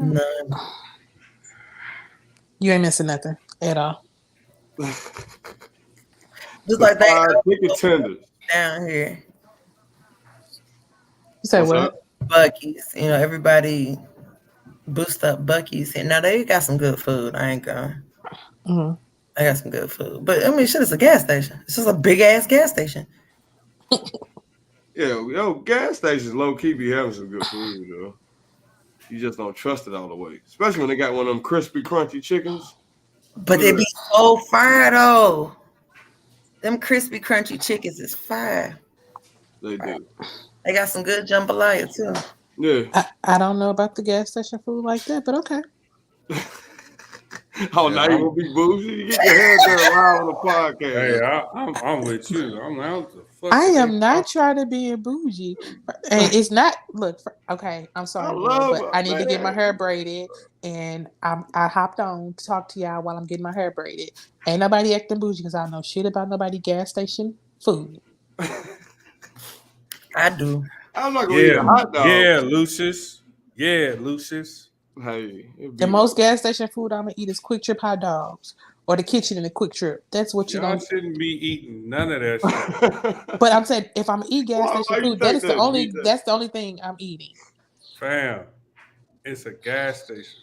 None. You ain't missing nothing at all. Just like they chicken tenders down here. You say What's what? up? Bucky's. You know, everybody boost up Bucky's here. Now they got some good food. I ain't gonna. Mm-hmm. I got some good food. But I mean shit, it's a gas station. It's just a big ass gas station. Yeah, gas stations low key be having some good food, though. You just don't trust it all the way, especially when they got one of them crispy, crunchy chickens. But they be so fire though. Them crispy, crunchy chickens is fire. They do. They got some good jambalaya too. Yeah. I don't know about the gas station food like that, but okay. Oh, now you gonna be bougie? You get your head there live on the podcast. Hey, I'm with you. I'm out the fuck. I am not trying to be a bougie. And it's not. Look, okay. I'm sorry, but I need to get my hair braided, and I hopped on to talk to y'all while I'm getting my hair braided. Ain't nobody acting bougie because I don't know shit about nobody gas station food. I do. I'm not gonna eat a hot dog. Yeah, Lucious. Yeah, Lucious. Hey, the most gas station food I'm gonna eat is Quick Trip hot dogs or the kitchen in the Quick Trip. That's what you're gonna. Shouldn't be eating none of that shit. But I'm saying if I'm eating gas station food, that's the only thing I'm eating. Fam, it's a gas station.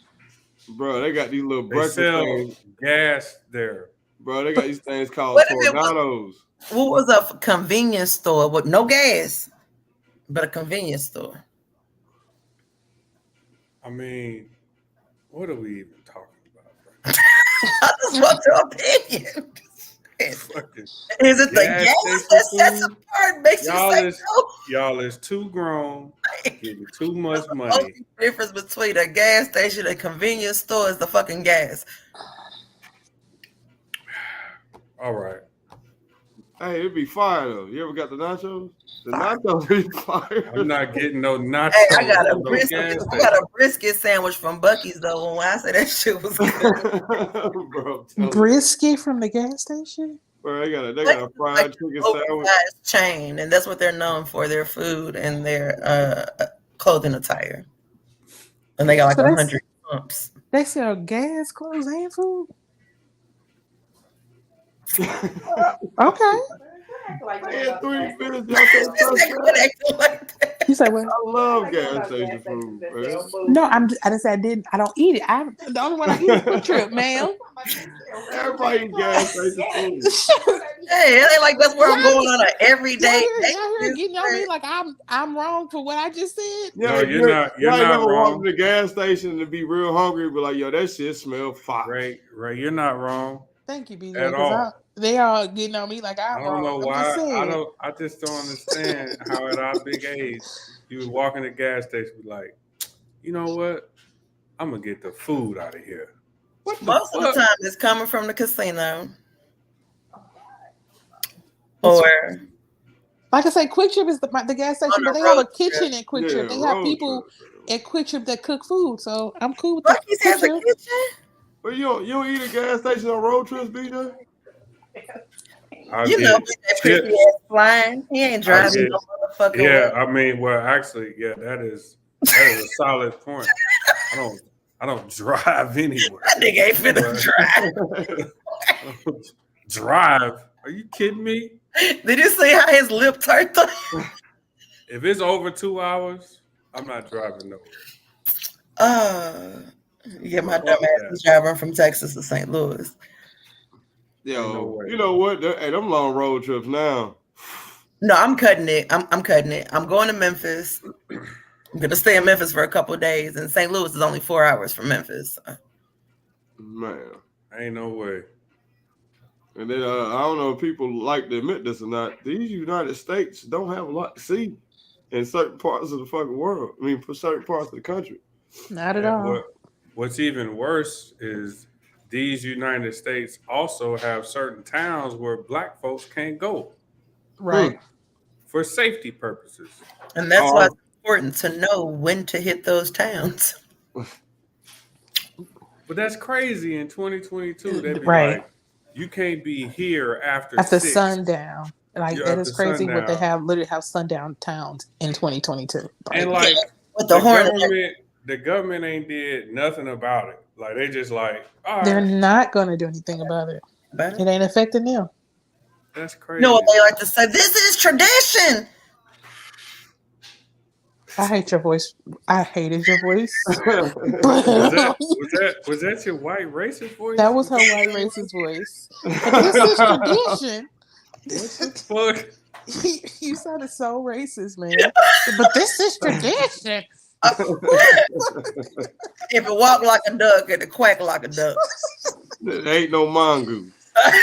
Bro, they got these little breakfast things. Gas there. Bro, they got these things called tornadoes. What was a convenience store with no gas, but a convenience store? I mean, what are we even talking about? Bro? I just want your opinion. Is it the gas that sets apart, makes you say no? Y'all is too grown, giving too much money. The difference between a gas station and a convenience store is the fucking gas. All right. Hey, it'd be fire though. You ever got the nachos? The nachos be fire. I'm not getting no nachos. Hey, I got a brisket sandwich from Bucky's though. When I say that shit was good. Bro, brisket from the gas station? Bro, they got a fried chicken sandwich. Chain, and that's what they're known for: their food and their clothing attire. And they got like 100 pumps. They sell gas, clothes, and food. Okay. Like 3 minutes. You say what? I love gas station food, man. No, I didn't say I didn't. I don't eat it. The only one I eat is Quick Trip, ma'am. Everybody eat gas station food. Hey, it ain't like that's where I'm going on an everyday. Y'all here getting on me like I'm wrong for what I just said. No, you're not. You're not wrong. Walk to the gas station and be real hungry, but like, yo, that shit smell fire. Right. You're not wrong. Thank you, BJ. At all. They are getting on me like I'm wrong. I don't know why. I just don't understand how at our big age you would walk in the gas station and be like, you know what? I'm gonna get the food out of here. Most of the time, it's coming from the casino. Or, like I say, Quick Trip is the gas station, but they have a kitchen at Quick Trip. They have people at Quick Trip that cook food, so I'm cool with that. Bucky's has a kitchen. But you don't eat a gas station on road trips, BJ? You know, that pretty ass flying. He ain't driving no motherfucker. Yeah, I mean, well, actually, yeah, that is a solid point. I don't drive anywhere. That nigga ain't finna drive. Drive? Are you kidding me? Did you see how his lip turned up? If it's over 2 hours, I'm not driving nowhere. Yeah, my dumb ass is driving from Texas to St. Louis. Yo, you know what? Hey, them long road trips now. No, I'm cutting it. I'm cutting it. I'm going to Memphis. I'm gonna stay in Memphis for a couple of days, and St. Louis is only 4 hours from Memphis. Man, ain't no way. And then I don't know if people like to admit this or not. These United States don't have a lot to see in certain parts of the fucking world. I mean, for certain parts of the country. Not at all. What's even worse is these United States also have certain towns where black folks can't go. Right. For safety purposes. And that's why it's important to know when to hit those towns. But that's crazy in 2022. They'd be right. Like, you can't be here after sundown. Like that is crazy what they have literally have sundown towns in 2022. And like with the the government ain't did nothing about it. Like they just like, all They're right, not going to do anything about it. But It ain't affecting them. that's you crazy. know what they like to say? This is tradition. I hate your voice. I hated your voice. Was But that your white racist voice? that was her white racist voice. But this is tradition. What the fuck? You sounded so racist, man. But this is tradition. If it walk like a duck, it'll quack like a duck. There ain't no mongoose.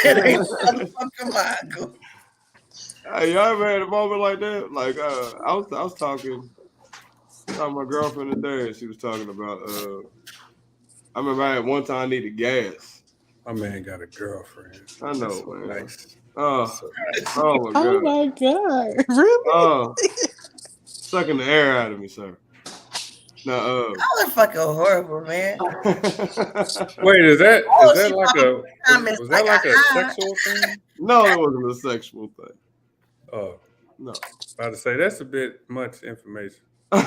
It ain't motherfucking mongoose. Hey, y'all ever had a moment like that? Like I was talking to my girlfriend today, and she was talking about I remember I had one time I needed gas. My man got a girlfriend. I know, So man. nice. Oh So my god. Oh my god. Really? Sucking the air out of me, sir. Now Y'all are fucking horrible, man. wait, is that like a was that like a sexual thing? No, it wasn't a sexual thing. Oh, No. about to say that's a bit much information. Why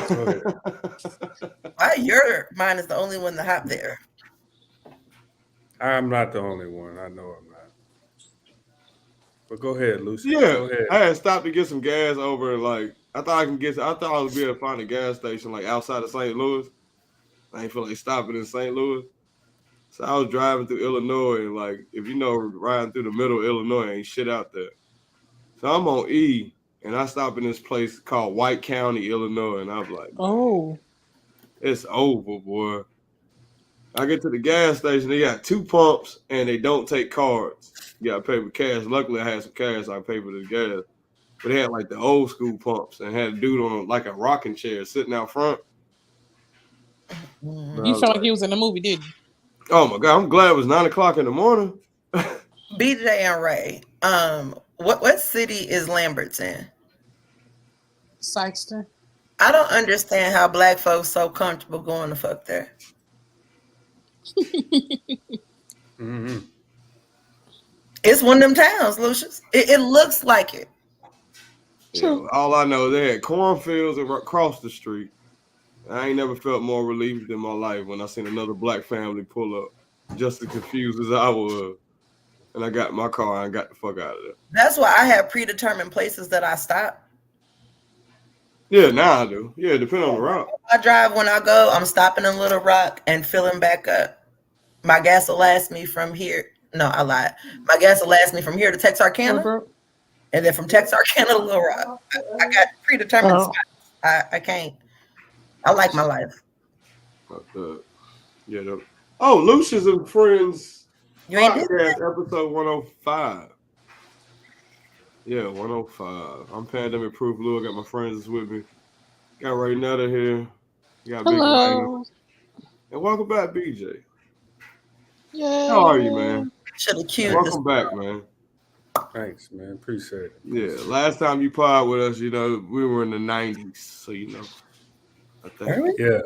your mind is the only one to hop there? I'm not the only one. I know I'm not. But go ahead, Lucy. Yeah, Go ahead. I had stopped to get some gas over. Like I thought I would be able to find a gas station like outside of St. Louis. I ain't feel like stopping in St. Louis, so I was driving through Illinois, and like if you know, riding through the middle of Illinois, ain't shit out there. So I'm on E, and I stop in this place called White County, Illinois, and I'm like, Oh. it's over, boy. I get to the gas station, they got 2 pumps, and they don't take cards. You got to pay with cash. Luckily, I had some cash, so I paid for the gas. But they had like the old school pumps, and had a dude on like a rocking chair sitting out front. You felt like he was in the movie, didn't you? Oh my god, I'm glad it was 9 o'clock in the morning. BJ and Ray. What city is Lambert's in? Sykeston. I don't understand how black folks so comfortable going to fuck there. Mm-hmm. It's one of them towns, Lucious. It looks like it. Yeah, all I know, they had cornfields across the street. I ain't never felt more relieved in my life when I seen another black family pull up, just as confused as I was. And I got in my car and got the fuck out of there. That's why I have predetermined places that I stop. Yeah, now I do. Yeah, depending on the route. I drive when I go, I'm stopping in Little Rock and filling back up. My gas will last me from here. No, I lied. My gas will last me from here to Texarkana, and then from Texarkana to Little Rock. I got predetermined spots. I can't. I like my life. Yeah. Oh, Lucious and Friendz You ain't podcast episode 105. Yeah, 105. I'm pandemic proof. Lou, I got my friends with me. Got Ray Nutter here. Got Big Hello. Wayne. And welcome back, BJ. Yeah. How are you, man? Should have queued Welcome back, man. Thanks, man. Appreciate it. Yeah, last time you pod with us, you know, we were in the 90s, so you know. I think. Yeah.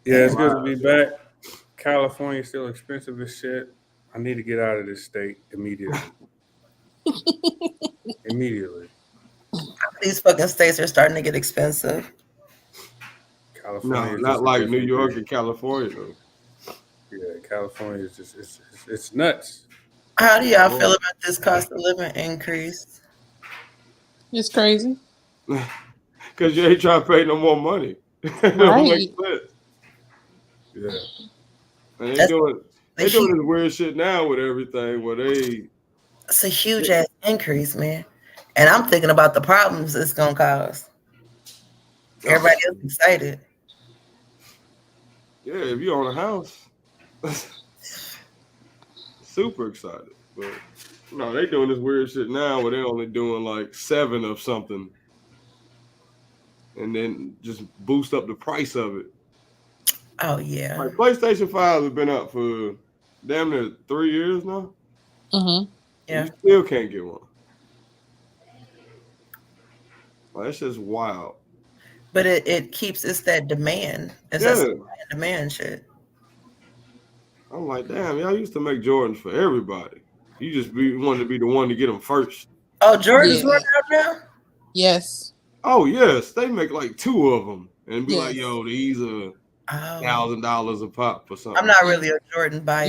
It's good to be back. California still expensive as shit. I need to get out of this state immediately. These fucking states are starting to get expensive. California No, is not just like a New different York breed. and California, though. Yeah, California is just it's nuts. How do y'all feel about this cost of living increase? It's crazy. Because you ain't trying to pay no more money. Right. Makes sense. Yeah. And they doing this weird shit now with everything where they. It's a huge ass increase, man. And I'm thinking about the problems it's gonna cause. Everybody else excited. Yeah, if you own a house, super excited. But no, they doing this weird shit now where they only doing like 7 of something, and then just boost up the price of it. Oh yeah. Like PlayStation 5 has been up for damn near 3 years now. Mm-hmm. Yeah. You still can't get one. Like, that's just wild. But it keeps it's that demand. It's that demand shit. I'm like, damn, y'all used to make Jordans for everybody. You just wanted to be the one to get them first. Oh, Jordan's running out now? Yes. Oh, yes. They make like 2 of them. and be like, yo, these are $1,000 a pop for something. I'm not really a Jordan buyer.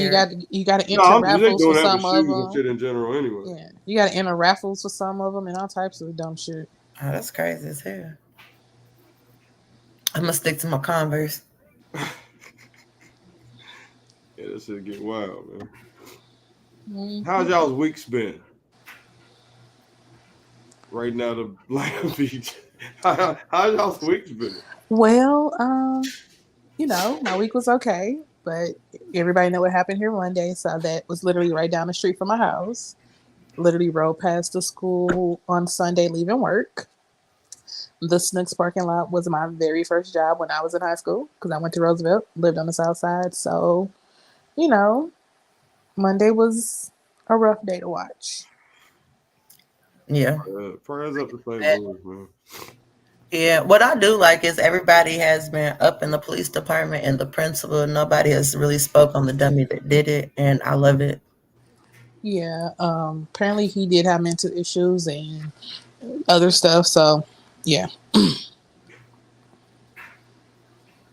You got to enter raffles for some of them. And shit in general anyway. Yeah, you got to enter raffles for some of them and all types of dumb shit. Oh, that's crazy as hell. I'm gonna stick to my Converse. Yeah, this shit get wild, man. Mm-hmm. How's y'all's weeks been? Right now, the Black Beach. How's y'all's weeks been? Well, my week was okay, but everybody know what happened here Monday, so that was literally right down the street from my house. Literally rode past the school on Sunday leaving work. The Snooks parking lot was my very first job when I was in high school because I went to Roosevelt, lived on the south side. So, Monday was a rough day to watch. Yeah. Prayers up to St. Louis, man. Yeah, what I do like is everybody has been up in the police department and the principal. Nobody has really spoke on the dummy that did it, and I love it. Yeah, apparently he did have mental issues and other stuff, so yeah.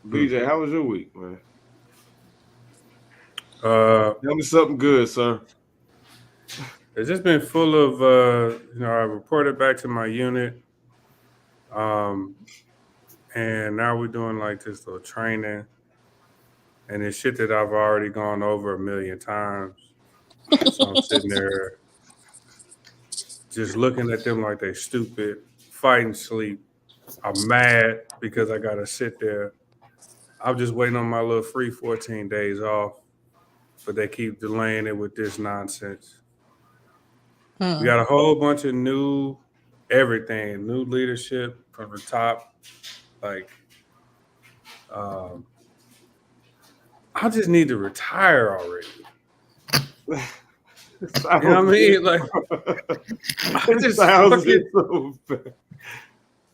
BJ, how was your week, man? Tell me something good, sir. It's just been full of, I reported back to my unit, and now we're doing like this little training, and it's shit that I've already gone over 1,000,000 times. So I'm sitting there just looking at them like they stupid, fighting sleep. I'm mad because I got to sit there. I'm just waiting on my little free 14 days off, but they keep delaying it with this nonsense. We got a whole bunch of new everything, new leadership from the top. Like, I just need to retire already. You know what I mean? Like,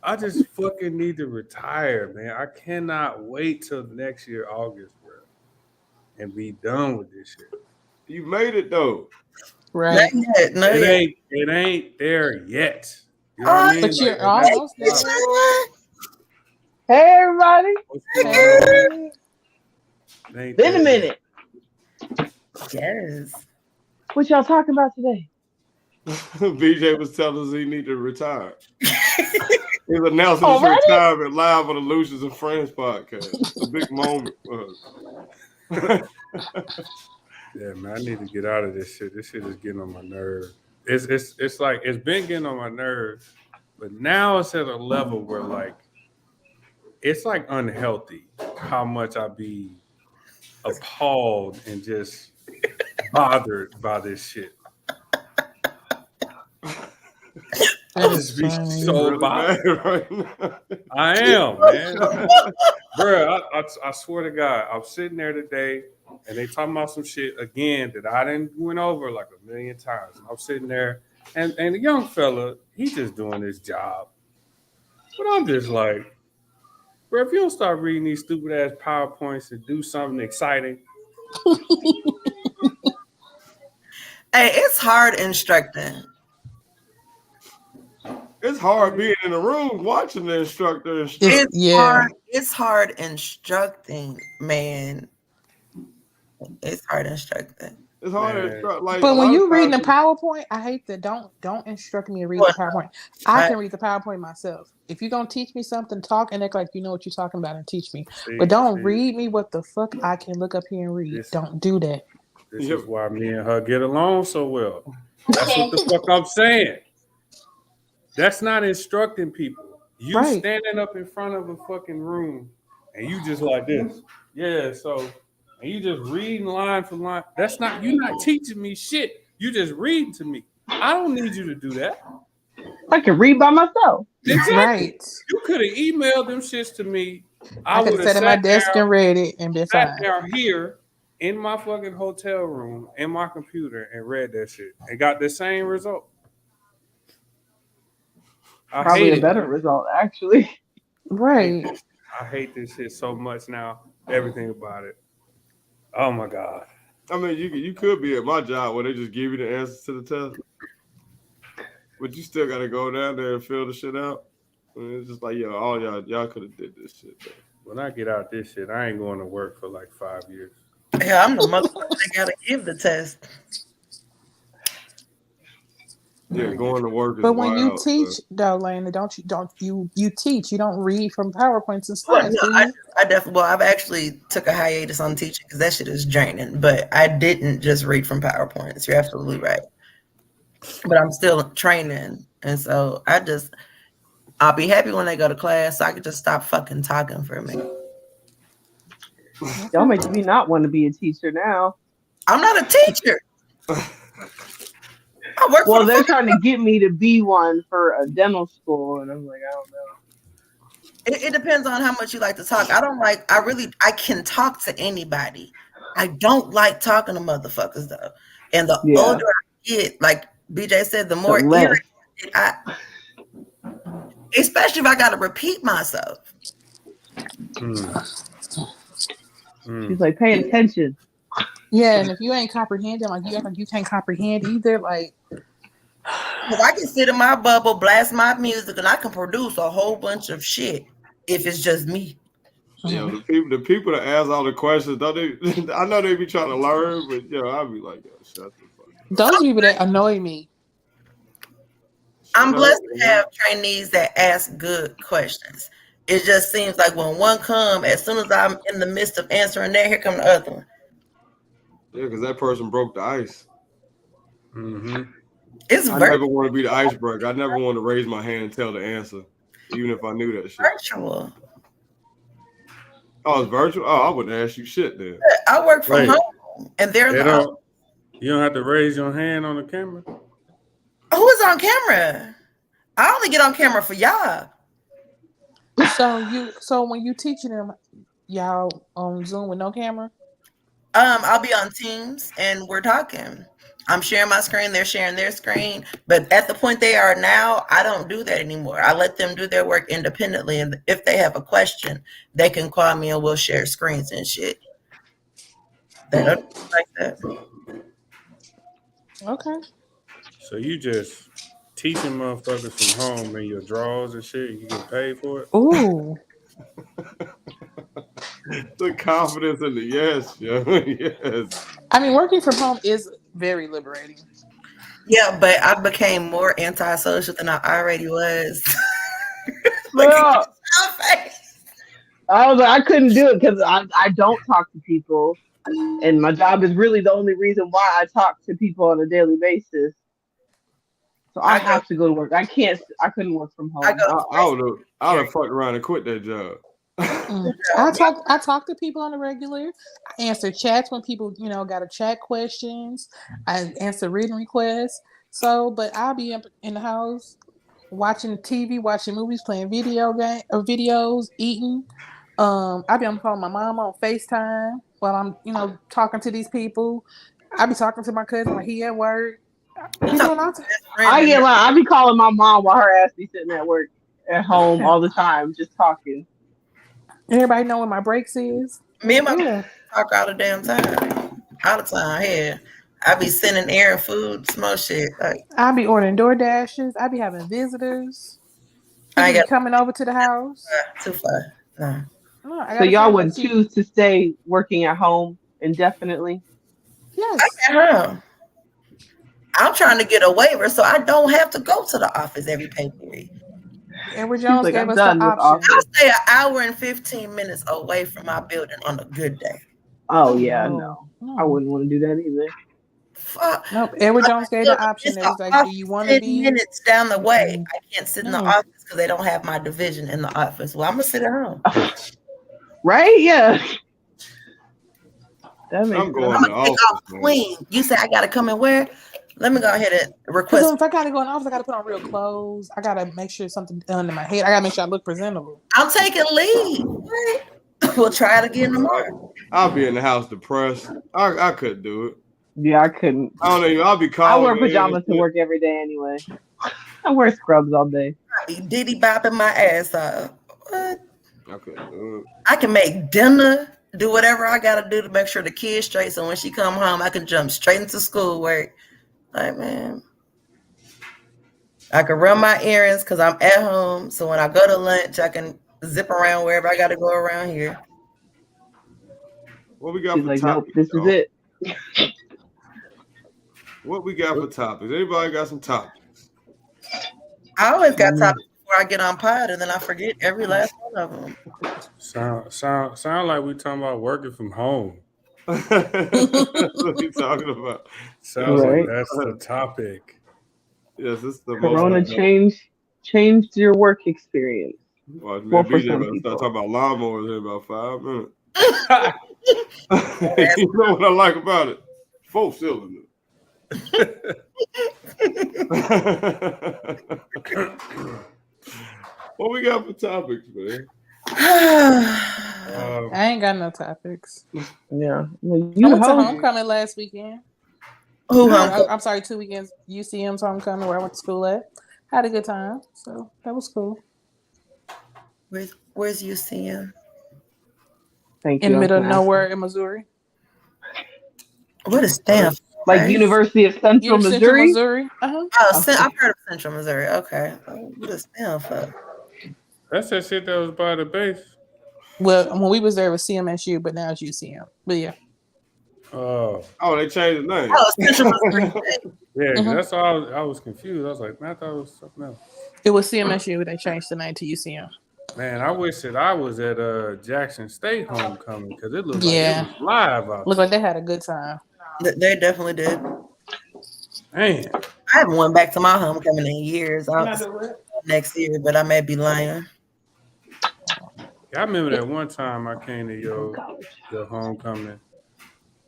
I just fucking need to retire, man. I cannot wait till next year, August, bro, and be done with this shit. You made it though. Right. It ain't there yet. You know what I mean? But you're almost there. Hey, everybody. Hey. Been a minute. Yes. What y'all talking about today? BJ was telling us he need to retire. He's announcing his retirement live on the Lucious and Friendz podcast. It's a big moment for us. Yeah, man, I need to get out of this shit. This shit is getting on my nerves. It's like it's been getting on my nerves, but now it's at a level where like it's like unhealthy how much I be appalled and just bothered by this shit. I just be so bothered right now. I am, man. Bro, I swear to God, I'm sitting there today and they talking about some shit again that I didn't went over like 1,000,000 times. And I'm sitting there and the young fella, he's just doing his job. But I'm just like, bro, if you don't start reading these stupid ass PowerPoints and do something exciting. Hey, it's hard instructing. It's hard being in the room watching the instructor. It's hard instructing, man. It's hard instructing. It's hard to instruct. Like, but when you reading the PowerPoint, I hate that. Don't instruct me to read the PowerPoint. I can read the PowerPoint myself. If you're gonna teach me something, talk and act like you know what you're talking about and teach me. But don't read me what the fuck I can look up here and read. Don't do that. This is why me and her get along so well. That's what the fuck I'm saying. That's not instructing people. You standing up in front of a fucking room and you just like this. Yeah, so and you just reading line for line. That's not, you're not teaching me shit. You just reading to me. I don't need you to do that. I can read by myself. Exactly. Right. You could have emailed them shits to me. I could have sat at my desk and read it and been fine. Sat down here in my fucking hotel room in my computer and read that shit and got the same result. Probably a better result, actually. Right. I hate this shit so much now. Everything about it. Oh my God. I mean, you could be at my job where they just give you the answers to the test, but you still got to go down there and fill the shit out. It's just like, yo, all y'all could have did this shit. Though. When I get out this shit, I ain't going to work for like 5 years. Yeah, I'm the motherfucker that gotta give the test. Yeah, going to work is But when you wild, teach, though, Lana, you teach? You don't read from PowerPoints and slides, Well, do no, you? I definitely. Well, I've actually took a hiatus on teaching because that shit is draining. But I didn't just read from PowerPoints. You're absolutely right. But I'm still training, and so I'll be happy when they go to class, so I can just stop fucking talking for a minute. Y'all making me not want to be a teacher now. I'm not a teacher. I work Well, for they're trying to get me to be one for a dental school, and I'm like, I don't know. It depends on how much you like to talk. I can talk to anybody. I don't like talking to motherfuckers though. And the older I get, like BJ said, the more irritated especially if I gotta repeat myself. She's like, pay attention. Yeah, and if you ain't comprehending, like you act like you can't comprehend either, like. If I can sit in my bubble, blast my music, and I can produce a whole bunch of shit if it's just me. Yeah, the people that ask all the questions, don't they? I know they be trying to learn, but I'll be like, yo, shut the fuck up. Those people that annoy me. I'm blessed to have trainees that ask good questions. It just seems like when one come, as soon as I'm in the midst of answering that, here come the other one. Yeah, because that person broke the ice. Mm-hmm. I never want to be the icebreaker. I never want to raise my hand and tell the answer, even if I knew that shit. Virtual. Oh, it's virtual? Oh, I wouldn't ask you shit then. I work from home, and they're you don't have to raise your hand on the camera? Who is on camera? I only get on camera for y'all. So when you teaching them, y'all on Zoom with no camera? I'll be on Teams and we're talking. I'm sharing my screen, they're sharing their screen. But at the point they are now, I don't do that anymore. I let them do their work independently. And if they have a question, they can call me and we'll share screens and shit. They don't like that. Okay. So you just teaching motherfuckers from home in your drawers and shit, you get paid for it? Ooh. The confidence in the yes. Yes. I mean, working from home is very liberating. Yeah, but I became more antisocial than I already was. I was like, I couldn't do it because I don't talk to people. And my job is really the only reason why I talk to people on a daily basis. So I have to go to work. I couldn't work from home. I would have fucked around and quit that job. I talk to people on a regular. I answer chats when people, got to chat questions. I answer written requests. So, but I'll be up in the house watching TV, watching movies, playing videos, eating. I'll be on the phone with my mom on FaceTime while I'm, talking to these people. I'll be talking to my cousin while he at work. I get like I be calling my mom while her ass be sitting at work at home all the time, just talking. Everybody know what my breaks is. Me and my talk all the damn time. All the time. Yeah. I be sending air and food, small shit. I be ordering DoorDashes. I be having visitors. I be coming over to the house. Too far. No. So y'all would choose to stay working at home indefinitely? Yes. I'm trying to get a waiver so I don't have to go to the office every pay period. Edward Jones gave us the option. I stay an hour and 15 minutes away from my building on a good day. Oh yeah, no. I wouldn't want to do that either. Fuck. Nope. Edward Jones gave the option. It was like, do you want to be 10 minutes down the way? I can't sit in the office because they don't have my division in the office. Well, I'm gonna sit at home. Right? Yeah. I'm going to take off clean. You say I gotta come and wear? Let me go ahead and request. If I gotta go in the office, I gotta put on real clothes. I gotta make sure something's done in my head. I gotta make sure I look presentable. I'm taking leave. We'll try it again tomorrow. I'll be in the house depressed. I couldn't do it. Yeah, I couldn't. I don't know. I'll be calling. I wear pajamas to work every day anyway. I wear scrubs all day. I be diddy bopping my ass off. What? I couldn't do it. I can make dinner, do whatever I gotta do to make sure the kid's straight. So when she come home, I can jump straight into schoolwork. Like, man. I can run my errands because I'm at home. So when I go to lunch, I can zip around wherever I got to go around here. What we got She's for like, nope, topics? this is it. What we got for topics? Anybody got some topics? I always got topics before I get on pod, and then I forget every last one of them. Sound like we talking about working from home. That's what you talking about. Sounds like that's the topic. Yes, it's the Corona changed your work experience. Well, For some people. start talking about lawnmowers in about 5 minutes. You know what I like about it? 4-cylinder. What we got for topics, man? I ain't got no topics. Yeah. Well, I went to homecoming last weekend. I'm sorry, 2 weekends. UCM's homecoming where I went to school at. Had a good time. So that was cool. Where's UCM? Thank in you. the middle of nowhere in Missouri. What is Stanford? Like University of Central Missouri? Uh-huh. Oh, I've heard of Central Missouri. Okay. What is Stanford? That's that shit that was by the base. Well, when we was there, it was CMSU, but now it's UCM. But yeah. Oh, they changed the name. Oh, Central Missouri. Yeah, that's all. I was confused. I was like, man, I thought it was something else. It was CMSU. They changed the name to UCM. Man, I wish that I was at Jackson State homecoming because it looked like it was live out. Looked like they had a good time. They definitely did. Man, I haven't went back to my homecoming in years. Next year, but I may be lying. I remember that one time I came to your homecoming,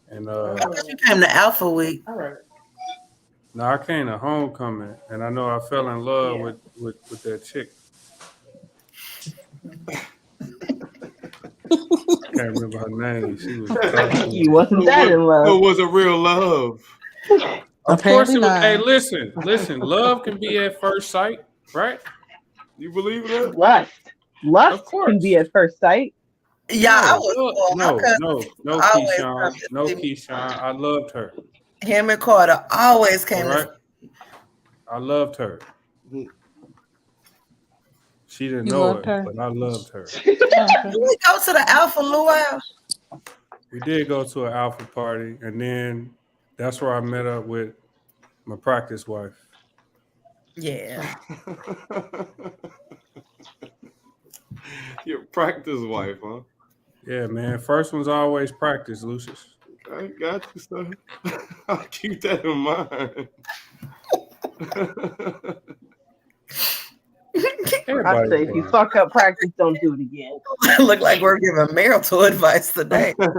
and I thought you came to Alpha Week. All right. No, I came to homecoming, and I know I fell in love with that chick. Can't remember her name. She was. You wasn't that in love. It was a real love. Of course it was. Hey, listen. Love can be at first sight, right? You believe that? Lust can be at first sight. Yeah, no, Keyshawn. I loved her. Him and Carter always came. Right. I loved her. She didn't know it, but I loved her. Did we go to the Alpha Luau? We did go to an Alpha party, and then that's where I met up with my practice wife. Yeah. Your practice wife, huh? Yeah, man. First one's always practice, Lucious. I got you, son. I'll keep that in mind. I say, if you fuck up practice, don't do it again. Look like we're giving marital advice today. Well,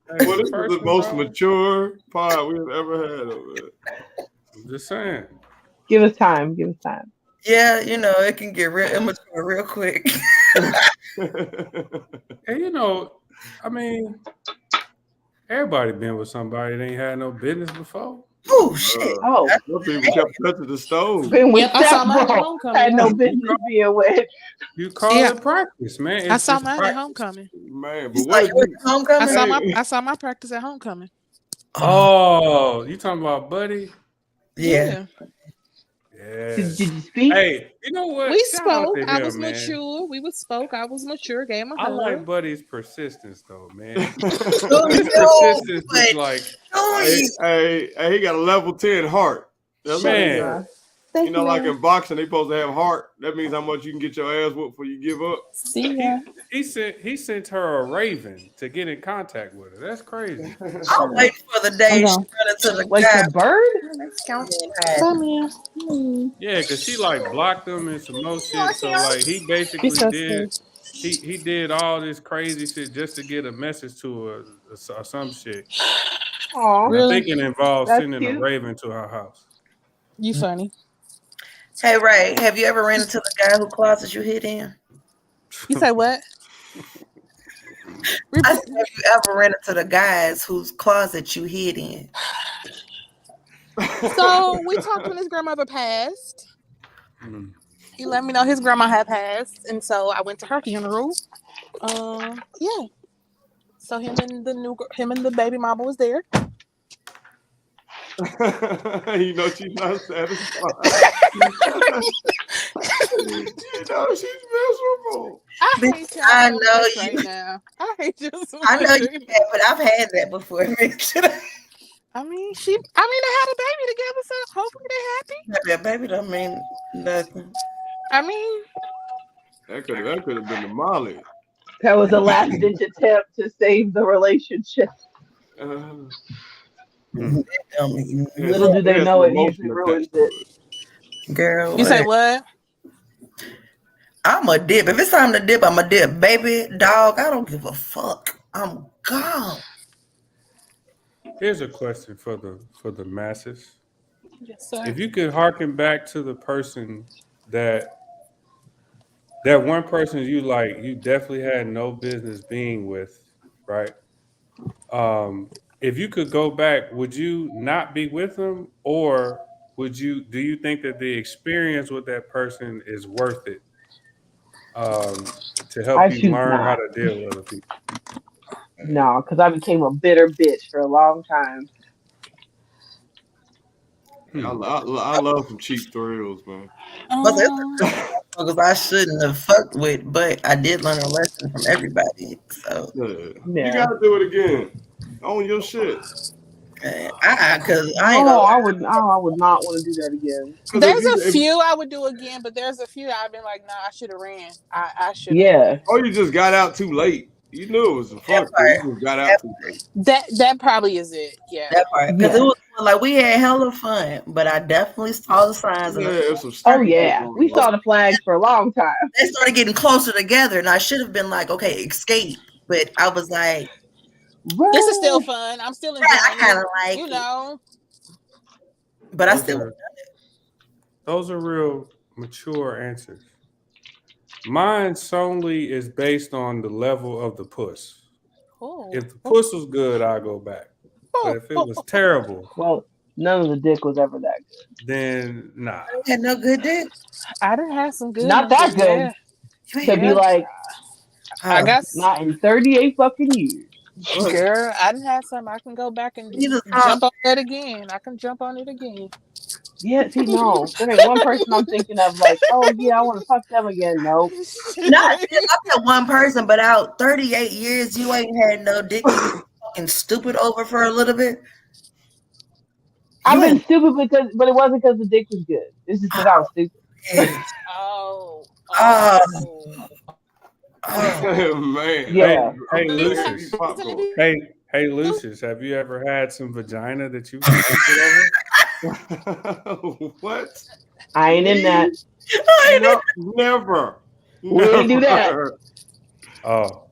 this is the most mature pod we've ever had over there. I'm just saying. Give us time. Yeah, it can get real immature real quick. And I mean, everybody been with somebody that ain't had no business before. Oh shit! Some people kept touching the stove. Been with had no business being with. You call it practice, man. I saw mine at homecoming. Man, but what? Homecoming? I saw my practice at homecoming. Oh, you talking about Buddy? Yeah. Yeah. Did you speak? Hey, you know what? We spoke. I was mature. We spoke. I was mature. Gave him a hug. I like Buddy's persistence, though, man. His persistence is like, hey, he got a level 10 heart. That's man. Like in boxing, they supposed to have heart. That means how much you can get your ass whooped before you give up. See ya. He sent her a raven to get in contact with her. That's crazy. I'll wait for the day she run into the guy. The bird? Yeah, because she blocked him and some more shit. So he basically did. He did all this crazy shit just to get a message to her or some shit. Aww, really? I think it involves sending a raven to her house. You funny. Hey Ray, have you ever ran into the guy whose closet you hid in? You say what? I said, have you ever ran into the guys whose closet you hid in? So we talked when his grandmother passed. He let me know his grandma had passed, and so I went to her funeral. Yeah. So him and the baby mama was there. You know she's not satisfied. You know she's miserable. I hate y'all I so know much you. right now. I hate you so much. I know you right now. have, but I've had that before. I mean, they had a baby together, so hopefully they're happy. That baby don't mean nothing. I mean, That could have been the Molly. That was a last ditch attempt to save the relationship. It don't mean Little do they There's know some it emotion usually ruins attached to it. it. girl. you say what? I'm a dip. If it's time to dip, I'm a dip. Baby, dog, I don't give a fuck. I'm gone. Here's a question for the masses. Yes, sir. If you could harken back to the person that one person you definitely had no business being with, right? If you could go back, would you not be with them, or do you think that the experience with that person is worth it to help I you choose learn how not. to deal with other people? No, because I became a bitter bitch for a long time. I love some cheap thrills, man. But there's a couple motherfuckers I shouldn't have fucked with, but I did learn a lesson from everybody. So Yeah. Yeah. You gotta do it again. Own your shit. because I ain't No, gonna. I would not want to do that again. There's a few I would do again, but there's a few I've been like, nah, I should have ran. I should have Yeah. ran. Or you just got out too late. You knew it was a fuck, but you just got out too late. That probably is it. Yeah. That part, because it was like we had hella fun, but I definitely saw the signs. Yeah, And it was some Oh yeah, we saw the flags for a long time. they started getting closer together, and I should have been like, okay, escape. But I was like, this is still fun. I'm still enjoying I kind of it. like You know. But I still. Those are real mature answers. Mine solely is based on the level of the puss. Ooh. If the puss was good, I'll go back. But if it was terrible, well, none of the dick was ever that good. Then nah. You had no good dick. I done had some good. Not that good. Yeah. To be like, I got not in 38 fucking years. Girl, I didn't have some. I can go back and jump on that again. I can jump on it again. Yeah, see, no. There ain't one person I'm thinking of like, oh, yeah, I want to fuck them again. Nope. Not that one person, but out 38 years, you ain't had no dick. You been fucking stupid over for a little bit. I've been stupid but it wasn't because the dick was good. It's just because I was stupid. Man. Yeah. Hey, Lucious. Hey, Lucious, have you ever had some vagina that you over? What? I ain't in that. Never. We ain't do that. Oh.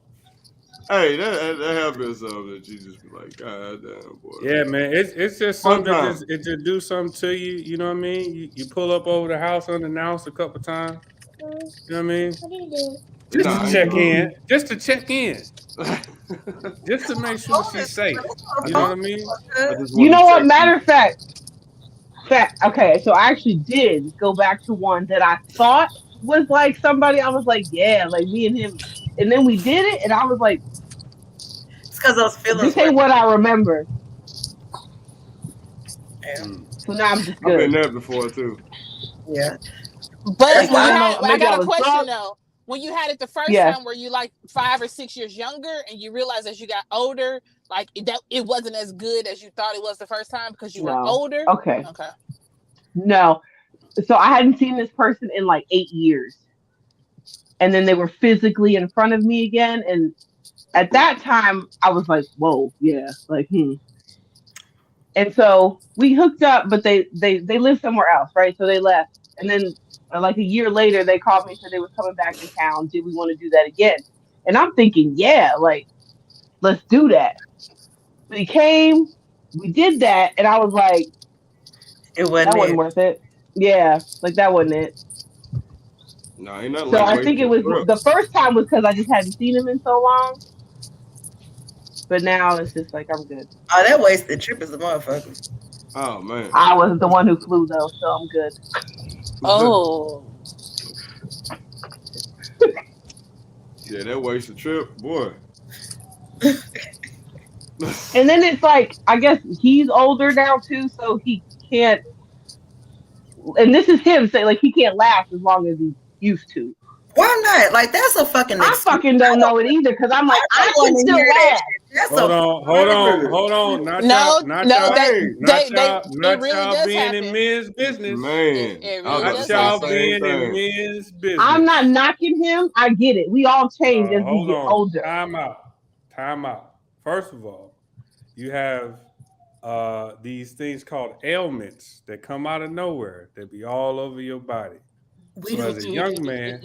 Hey, that have been something that you just be like, God damn, boy. Yeah, man. It's just something it just do something to you. You know what I mean? You pull up over the house unannounced a couple times. You know what I mean? Just to check in. Just to check in. Just to make sure she's safe. You know what I mean? You know what? Matter of fact. Okay, so I actually did go back to one that I thought was like somebody. I was like, yeah, like me and him. And then we did it, and I was like, it's because those feelings. This ain't what I remember. Yeah. So now I'm just good. I've been there before too. Yeah. But I got a question though. When you had it the first time, were you like 5 or 6 years younger, and you realized as you got older, like it wasn't as good as you thought it was the first time because you were older? Okay. No. So I hadn't seen this person in like 8 years. And then they were physically in front of me again. And at that time, I was like, whoa, yeah, like, And so we hooked up, but they lived somewhere else, right? So they left. And then like a year later, they called me and said they were coming back in town. Did we want to do that again? And I'm thinking, yeah, like, let's do that. So he came, we did that, and I was like, that wasn't worth it. Yeah, like that wasn't it. No, ain't nothing. So I think it was the first time was because I just hadn't seen him in so long. But now it's just like I'm good. Oh, that wasted trip is a motherfucker. Oh man. I wasn't the one who flew though, so I'm good. Oh. Yeah, that wasted trip, boy. And then it's like, I guess he's older now too, so he can't. And this is him saying like he can't last as long as he used to. Why not? Like that's a fucking I excuse. fucking don't know it either because I'm like I don't can wanna still hear that last. shit. That's Hold a on. Not No, y'all it really does being happen. in men's business. Man, It I was really about to does say the Y'all happen. same being in thing. men's business. I'm not knocking him. I get it. We all change as we Hold get on. older. Time out. First of all, you have these things called ailments that come out of nowhere that be all over your body. we So as a young man,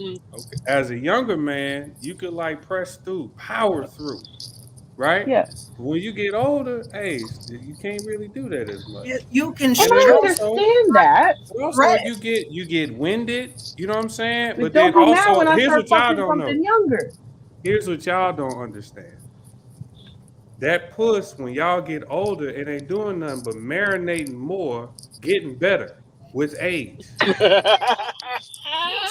as a younger man, you could like press through, power through, right? Yeah. When you get older, hey, you can't really do that as much. you can And And then I stress. understand that. you get winded, you know what I'm saying? But But don't then be mad also, when I here's start what y'all fucking don't something know. younger. Here's what y'all don't understand. That puss, when y'all get older, it ain't doing nothing but marinating more, getting better with age.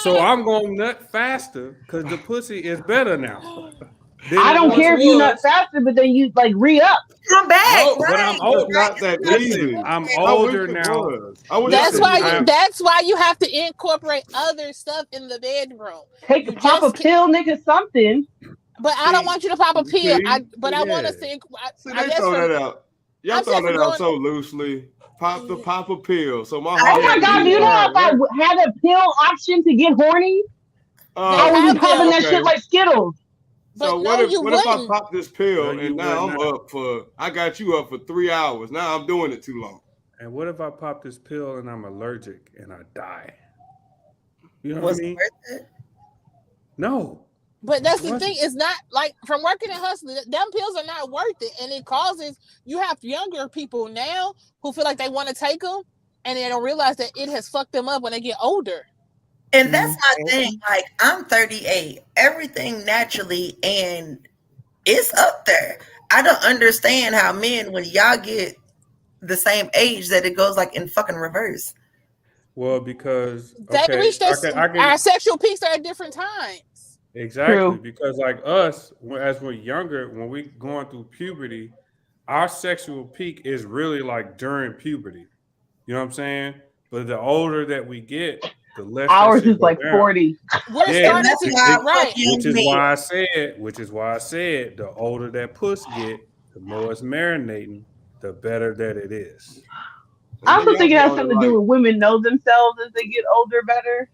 So I'm going nut faster because the pussy is better now than I it don't once care if you nut was. faster, but then you like re-up. Come back, No, but right? I'm It's old. not that Listen, easy. I'm I wish older it now. was. I wish That's I Listen, could why do you. that. That's why you have to incorporate other stuff in the bedroom. Take a You pop a just. pill, nigga, something. But I don't See, want you to pop a pill. see, But I want yeah. us to. see, I they guess throw from. that out. Y'all I'm throw saying for that out growing. so loosely. Pop a pill. So my I Oh heart my can god, do beat you know right. if I had a pill option to get horny, They I would be have popping them, that shit Okay. like Skittles. but So no, you what if I wouldn't. pop this No, pill you and would now I'm not. up for I got you up for 3 hours. Now I'm doing it too long. And what if I pop this pill and I'm allergic and I die? You know what I was it mean? worth it? No. But that's It the thing. wasn't. It's not like from working and hustling. Them pills are not worth it, and it causes. You have younger people now who feel like they want to take them, and they don't realize that it has fucked them up when they get older. And that's my thing. Like I'm 38. Everything naturally and it's up there. I don't understand how men, when y'all get the same age, that it goes like in fucking reverse. Well, because They okay, reach their I can our sexual peaks are at different times. exactly True. because like us, as we're younger, when we going through puberty, our sexual peak is really like during puberty. You know what I'm saying? But the older that we get, the less that Ours shit is go like down. 40. We're Yeah, And starting that's to why I fuck right. young men. which is why I said the older that puss get, the more it's marinating, the better that it is. I And then also y'all think it be has on it something to do like, with women know themselves as they get older better.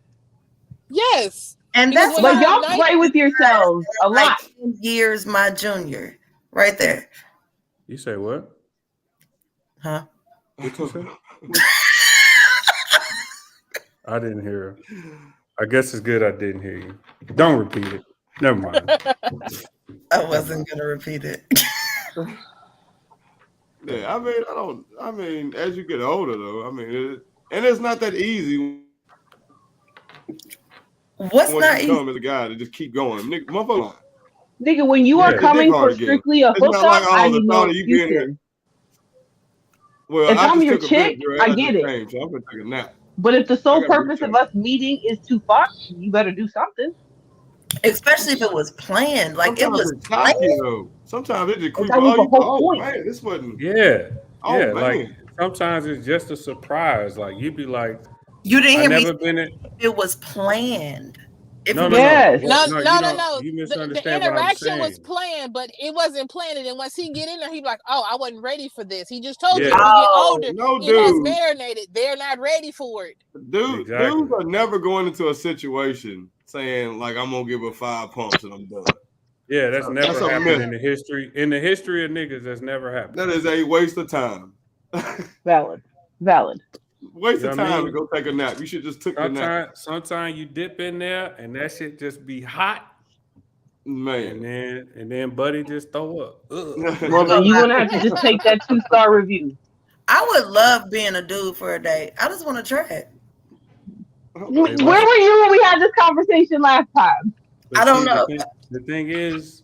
Yes, And because that's when why Like you're y'all night, play with yourselves a like lot. 10 years my junior. Right there. You say what? Huh? What you say? I didn't hear. I guess it's good I didn't hear you. Don't repeat it. Never mind. I wasn't gonna repeat it. yeah, I mean, as you get older though, and it's not that easy What's once you not easy? come as a guy to just keep going. Nigga, motherfucker, Nigga, when you are the dick coming for hard to get. strictly a It's not hookup, like, I oh, the need no thought of you being there. excuses. Well, If I I'm just your took a piss, chick, girl. I I get just it. came, so I'm gonna take a nap. But if the I sole gotta purpose of recharge. us meeting is to fuck, you better do something. Especially if it was planned. Like it Sometimes was it's planned. cocky though. Sometimes it just And creep. that was Oh, the whole oh point. man, this wasn't. Yeah. Oh Yeah. Like man, sometimes it's just a surprise. Like you'd be like, You didn't I hear me never say been in. it was planned. If No, it no, was no. Yes. What, no, no, no, you no, don't. no. You The misunderstand what I'm interaction was saying. planned, but it wasn't planned. And then once he get in there, he be like, "Oh, I wasn't ready for this." He just told you Yeah. as we get oh, older, no, it has dude. marinated. They're not ready for it. Dudes Exactly. are never going into a situation saying like I'm gonna give her 5 pumps and I'm done. Yeah, that's That's never a happened myth. in the history. In the history of niggas, that's never happened. That is a waste of time. Valid. Valid. Waste You know of what I time to mean? go take a nap. You should just took the nap, Sometimes you dip in there and that shit just be hot, man. and then Buddy just throw up. Ugh. Well, then you're gonna have to just take that 2-star review. I would love being a dude for a day. I just want to try it. Where Hey, listen, were you when we had this conversation last time? I but don't see know. the thing is,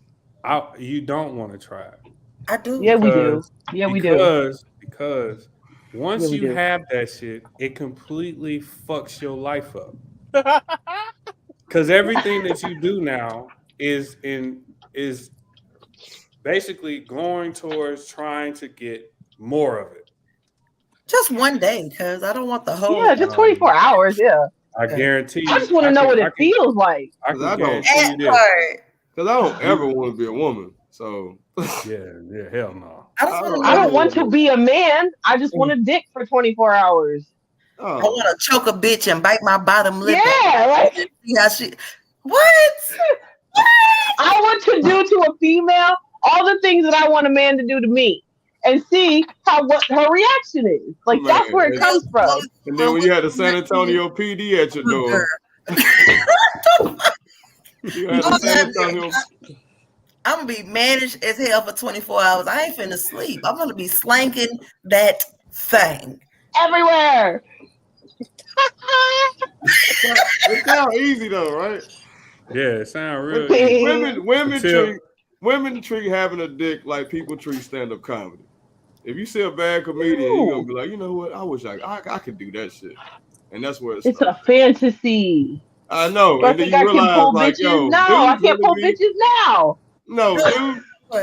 you don't want to try it I do. Yeah, we do. because Yeah, we do. Yeah, once we you do. have that shit, it completely fucks your life up. Because everything that you do now is basically going towards trying to get more of it. Just one day, because I don't want the whole. Yeah, just 24 hours. Yeah. I guarantee you. I just want to know what it feels like. I can guarantee you this. Because I don't ever want to be a woman. So. Yeah, hell no. I don't want to be a man. I just want a dick for 24 hours. I want to choke a bitch and bite my bottom lip. Yeah, like what? I want to do to a female all the things that I want a man to do to me, and see what her reaction is. Like that's where it comes from. And then when you had the San Antonio PD at your door, you had the San Antonio. I'm gonna be managed as hell for 24 hours. I ain't finna sleep. I'm gonna be slanking that thing everywhere. It sounds easy though, right? Yeah, it sounds real easy. Women treat having a dick like people treat stand-up comedy. If you see a bad comedian, you're gonna be like, you know what? I wish I could do that shit. And that's where it's a fantasy. I know. And then you realize, like, yo, I can't pull bitches now. No, dude,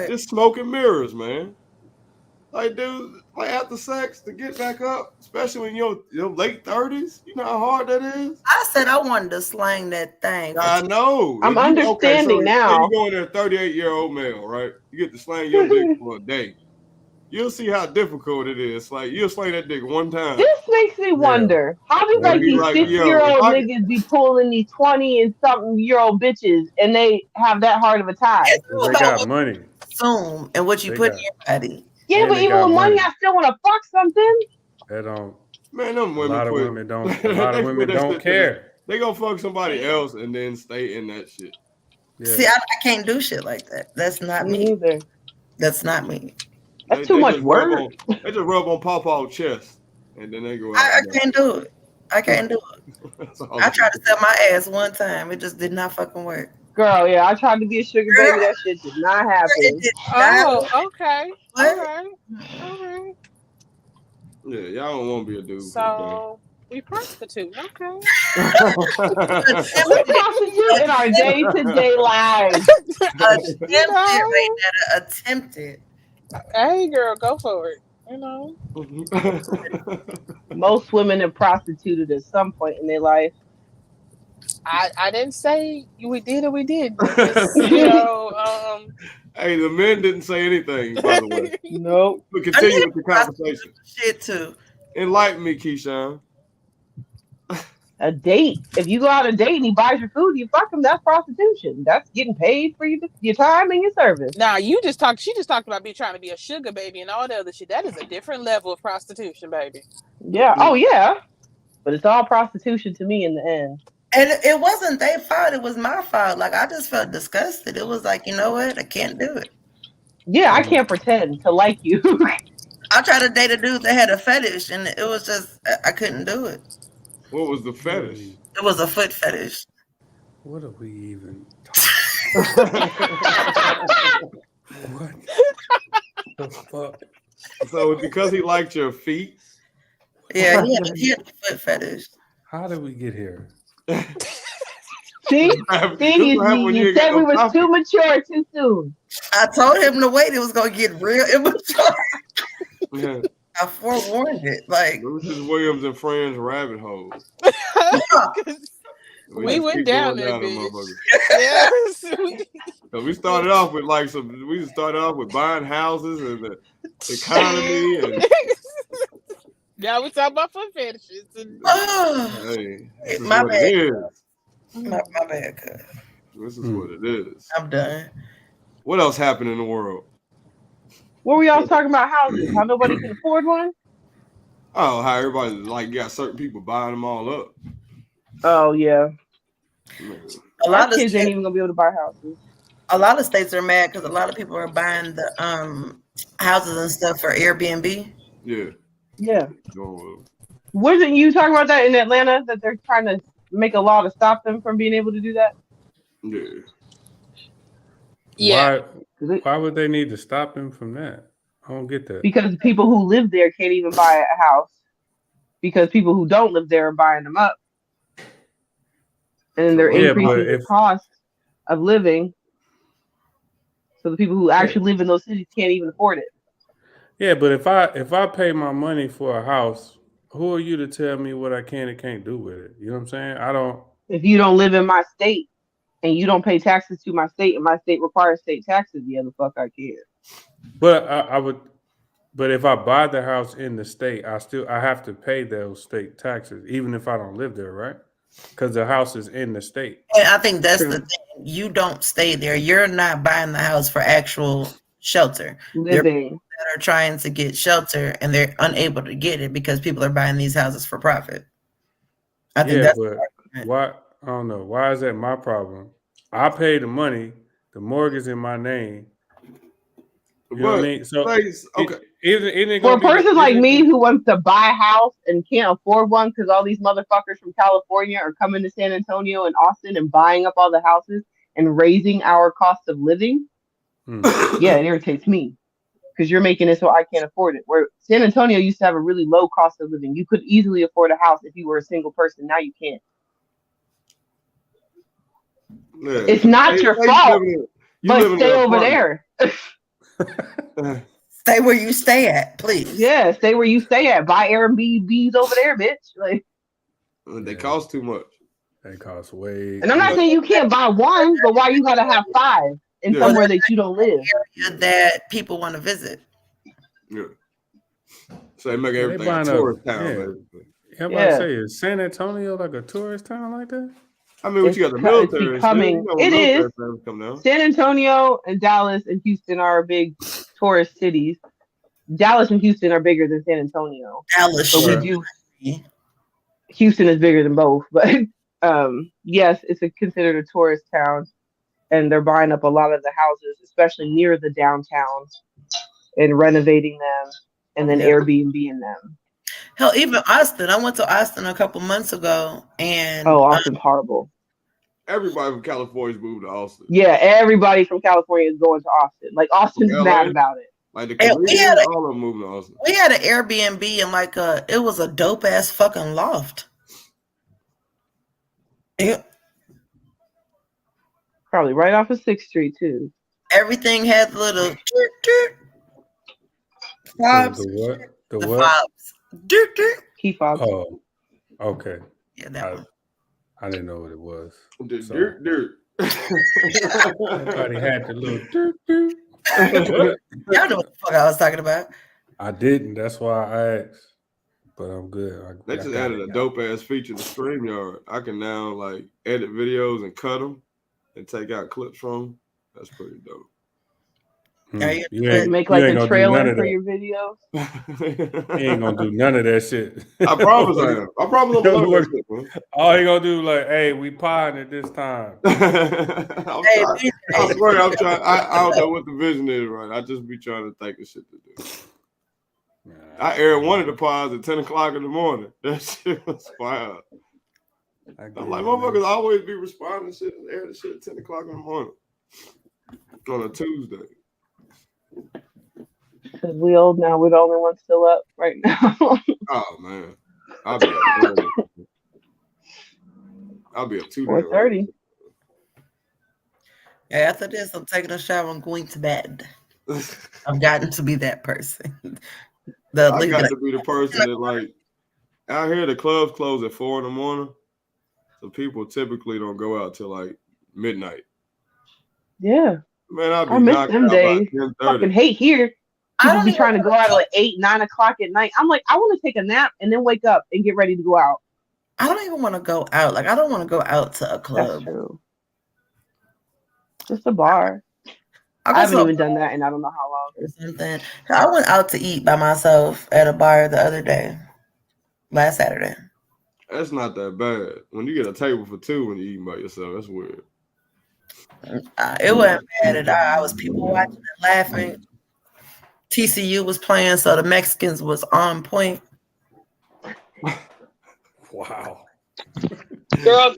it's smoke and mirrors, man. Like, dude, like after sex to get back up, especially when you're your late 30s, you know how hard that is. I said I wanted to slang that thing. I know. I'm understanding now. You go in there, 38-year-old male, right? You get to slang your dick for a day. You'll see how difficult it is. Like you'll slang that dick one time. This makes me wonder how do like these 60-year-old niggas be pulling these 20 and something year old bitches and they have that hard of a time? They got money. Consume and what you put in your body. Yeah, but even with money, I still want to fuck something. They don't. Man, them women. A lot of women don't care. They gonna fuck somebody else and then stay in that shit. Yeah. See, I can't do shit like that. That's not me. Either. That's not me. That's too much work. They just rub on Pawpaw's chest and then they go out. I can't do it. I can't do it. I tried to sell my ass one time. It just did not fucking work. Girl, yeah, I tried to be a sugar baby. That shit did not happen. Okay. All right. Yeah, y'all don't want to be a dude. So we prostitute. Okay. We prostitute in our day-to-day lives. Attempted. Hey, girl, go for it. You know. Most women have prostituted at some point in their life. I didn't say we did or we did. You know, hey, the men didn't say anything, by the way. Nope. We continue with the conversation. Shit too. Enlighten me, Keyshawn. A date. If you go out on a date and he buys your food, you fuck him. That's prostitution. That's getting paid for your time and your service. Now she just talked about trying to be a sugar baby and all the other shit. That is a different level of prostitution, baby. Yeah. Oh yeah. But it's all prostitution to me in the end. And it wasn't their fault. It was my fault. Like I just felt disgusted. It was like, you know what? I can't do it. Yeah, I can't pretend to like you. I tried to date a dude that had a fetish, and it was just I couldn't do it. What was the fetish? It was a foot fetish. What are we even What the fuck? So because he liked your feet? Yeah, he had a foot fetish. How did we get here? See, you said we was too mature too soon. I told him to wait. It was gonna get real immature. Yeah. I forewarned it. Like Lucious Williams and Friendz rabbit hole. We went down there, bitch. Yes. So we started off with buying houses and the economy and now we talking about foot fetishes. And... Hey, my bad. My bad, cuz. This is what it is. I'm done. What else happened in the world? What were y'all talking about houses? How nobody can afford one? Oh, how everybody got certain people buying them all up. Oh yeah. A lot of kids ain't even gonna be able to buy houses. A lot of states are mad because a lot of people are buying the houses and stuff for Airbnb. Yeah. Yeah. Wasn't you talking about that in Atlanta that they're trying to make a law to stop them from being able to do that? Yeah. Yeah. Why would they need to stop him from that? I don't get that. Because people who live there can't even buy a house. Because people who don't live there are buying them up. And they're increasing the cost of living. So the people who actually live in those cities can't even afford it. Yeah, but if I pay my money for a house, who are you to tell me what I can and can't do with it? You know what I'm saying? I don't. If you don't live in my state and you don't pay taxes to my state, and my state requires state taxes, yeah, the fuck I can. But I would. But if I buy the house in the state, I have to pay those state taxes, even if I don't live there, right? Because the house is in the state. And I think that's the thing. You don't stay there. You're not buying the house for actual shelter. There are people that are trying to get shelter and they're unable to get it because people are buying these houses for profit. I think that's but why? I don't know. Why is that my problem? I pay the money. The mortgage in my name. You know what I mean? So okay. For a person like me who wants to buy a house and can't afford one because all these motherfuckers from California are coming to San Antonio and Austin and buying up all the houses and raising our cost of living, yeah, it irritates me because you're making it so I can't afford it. Where San Antonio used to have a really low cost of living. You could easily afford a house if you were a single person. Now you can't. Yeah. It's not your fault, but stay over there. Stay where you stay at, please. Yeah, stay where you stay at. Buy Airbnbs over there, bitch. Like they cost too much. They cost way. And I'm not saying you can't buy one, but why you gotta have 5 in somewhere that you don't live? Area that people want to visit. Yeah. So they make everything a tourist town. I'm about to say, is San Antonio like a tourist town like that? I mean, you got the military. It is. San Antonio and Dallas and Houston are big tourist cities. Dallas and Houston are bigger than San Antonio. Dallas, Houston is bigger than both, but yes, it's considered a tourist town, and they're buying up a lot of the houses, especially near the downtown, and renovating them, and then Airbnb-ing them. Hell, even Austin. I went to Austin a couple months ago, and Austin's horrible. Everybody from California's moved to Austin. Yeah, everybody from California is going to Austin. Like Austin's mad about it. Like the comedians, all of them moved to Austin. We had an Airbnb and it was a dope ass fucking loft. Yeah. Probably right off of 6th Street too. Everything had little fobs. The what? Key fobs. Oh, okay. Yeah, that one. I didn't know what it was. Dirt. Everybody had the little dirt. Y'all know what the fuck I was talking about. I didn't. That's why I asked. But I'm good. They just added a dope ass feature to StreamYard. I can now like edit videos and cut them and take out clips from them. That's pretty dope. You make like a trailer for your videos. He ain't gonna do none of that shit. I promise I am. I promise I'm gonna work it, man. All he gonna do like, hey, we potting it this time. I swear I'm trying. I don't know what the vision is, right? I just be trying to think of shit to do. I aired one of the pods at 10 o'clock in the morning. That shit was wild. I'm like, motherfuckers always be responding to shit and air the shit at 10 o'clock in the morning on a Tuesday. Because we old now, we're the only ones still up right now. Oh man, I'll be up early. I'll be up 4:30. Yeah, after this, I'm taking a shower and going to bed. I've gotten to be that person. I got to be the person that like out here the clubs close at 4 a.m, so people typically don't go out till like midnight. Yeah. Man, I miss them days. Fucking hate here. People be trying to go out at like 8, 9 o'clock at night. I'm like, I want to take a nap and then wake up and get ready to go out. I don't even want to go out. Like, I don't want to go out to a club. That's true. Just a bar. I haven't even done that in I don't know how long. Or something. I went out to eat by myself at a bar the other day, last Saturday. That's not that bad. When you get a table for 2 when you're eating by yourself, that's weird. It wasn't bad at all. I was people watching and laughing. TCU was playing, so the Mexicans was on point. Wow. Girl.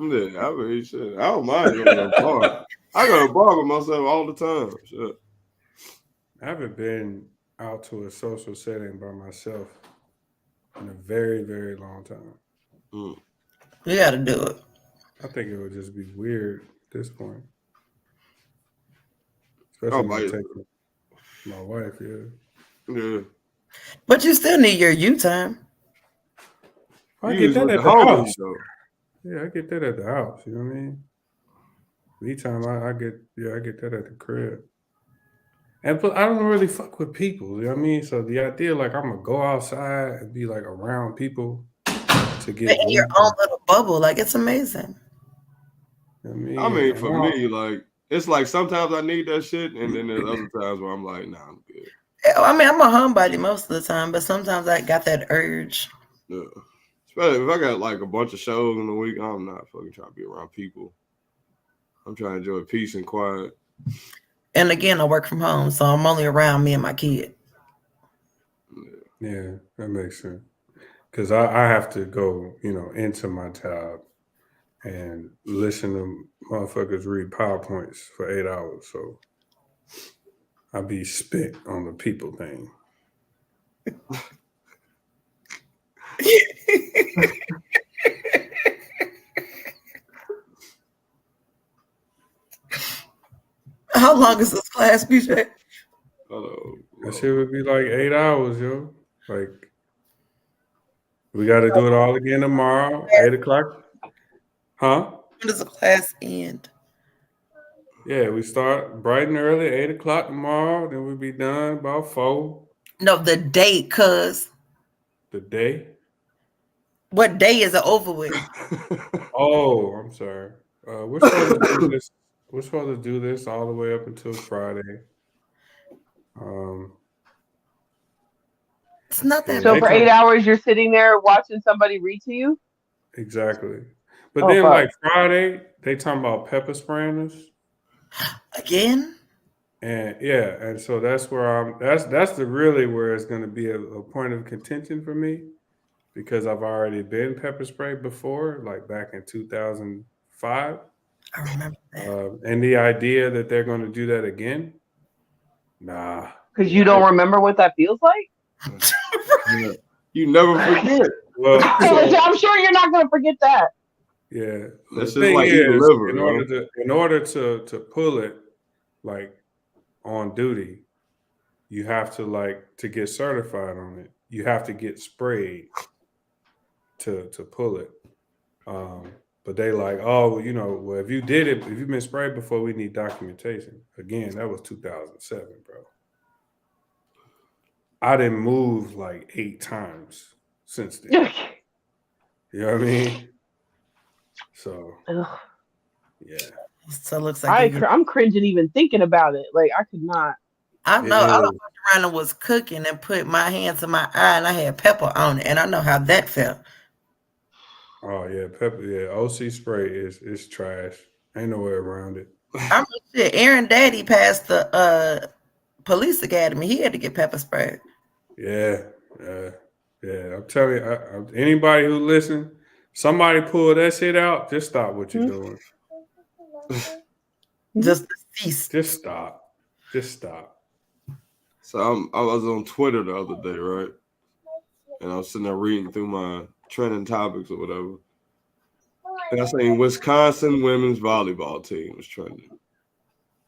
Yeah, I mean, shit. I don't mind going to a bar. I go to a bar with myself all the time. Shit. I haven't been out to a social setting by myself in a very, very long time. You got to do it. I think it would just be weird at this point. Oh, Especially when taking my wife, yeah. But you still need your you time. I get that at the house. Yeah, I get that at the house. You know what I mean? Me time, I get that at the crib. And I don't really fuck with people. You know what I mean? So the idea, like, I'm gonna go outside and be like around people to get in your own little bubble, like it's amazing. I mean, for me, like it's like sometimes I need that shit, and then there's other times where I'm like, nah, I'm good. I mean, I'm a homebody most of the time, but sometimes I got that urge. Yeah. Especially if I got like a bunch of shows in the week, I'm not fucking trying to be around people. I'm trying to enjoy peace and quiet. And again, I work from home, so I'm only around me and my kid. Yeah, that makes sense. Because I have to go, into my job and listen to motherfuckers read PowerPoints for 8 hours. So I be spent on the people thing. How long is this class, BJ? That shit would be like 8 hours, yo. Like, we got to do it all again tomorrow, 8 o'clock. Huh? When does the class end? Yeah, we start bright and early, 8 o'clock tomorrow. Then we'll be done about 4. No, the date, cuz. The day? What day is it over with? Oh, I'm sorry. We're supposed to do this. We're supposed to do this all the way up until Friday. It's not that. So for 8 hours, you're sitting there watching somebody read to you? Exactly. But then, like Friday, they talking about pepper spraying us again. And and so that's where that's the really where it's going to be a point of contention for me, because I've already been pepper sprayed before, like back in 2005. I remember that. And the idea that they're going to do that again, nah. Because you don't remember what that feels like? Yeah. You never forget. Well, I'm sure you're not going to forget that. Yeah. That's the thing like is, liver, in order to pull it, like, on duty, you have to get certified on it. You have to get sprayed to pull it. But they like, oh, well, if you did it, if you've been sprayed before, we need documentation. Again, that was 2007, bro. I didn't move like 8 times since then. You know what I mean? So, yeah. So it looks like I'm cringing even thinking about it. Like, I could not. I know. I walked around and was cooking and put my hand to my eye and I had pepper on it, and I know how that felt. Oh yeah, pepper. Yeah, OC spray is trash. Ain't no way around it. I'm shit. Aaron Daddy passed the police academy. He had to get pepper sprayed. Yeah. I'm telling you, anybody who listen, somebody pull that shit out. Just stop what you're doing. Just cease. Just stop. Just stop. So I was on Twitter the other day, right? And I was sitting there reading through my trending topics or whatever. And I seen Wisconsin women's volleyball team was trending.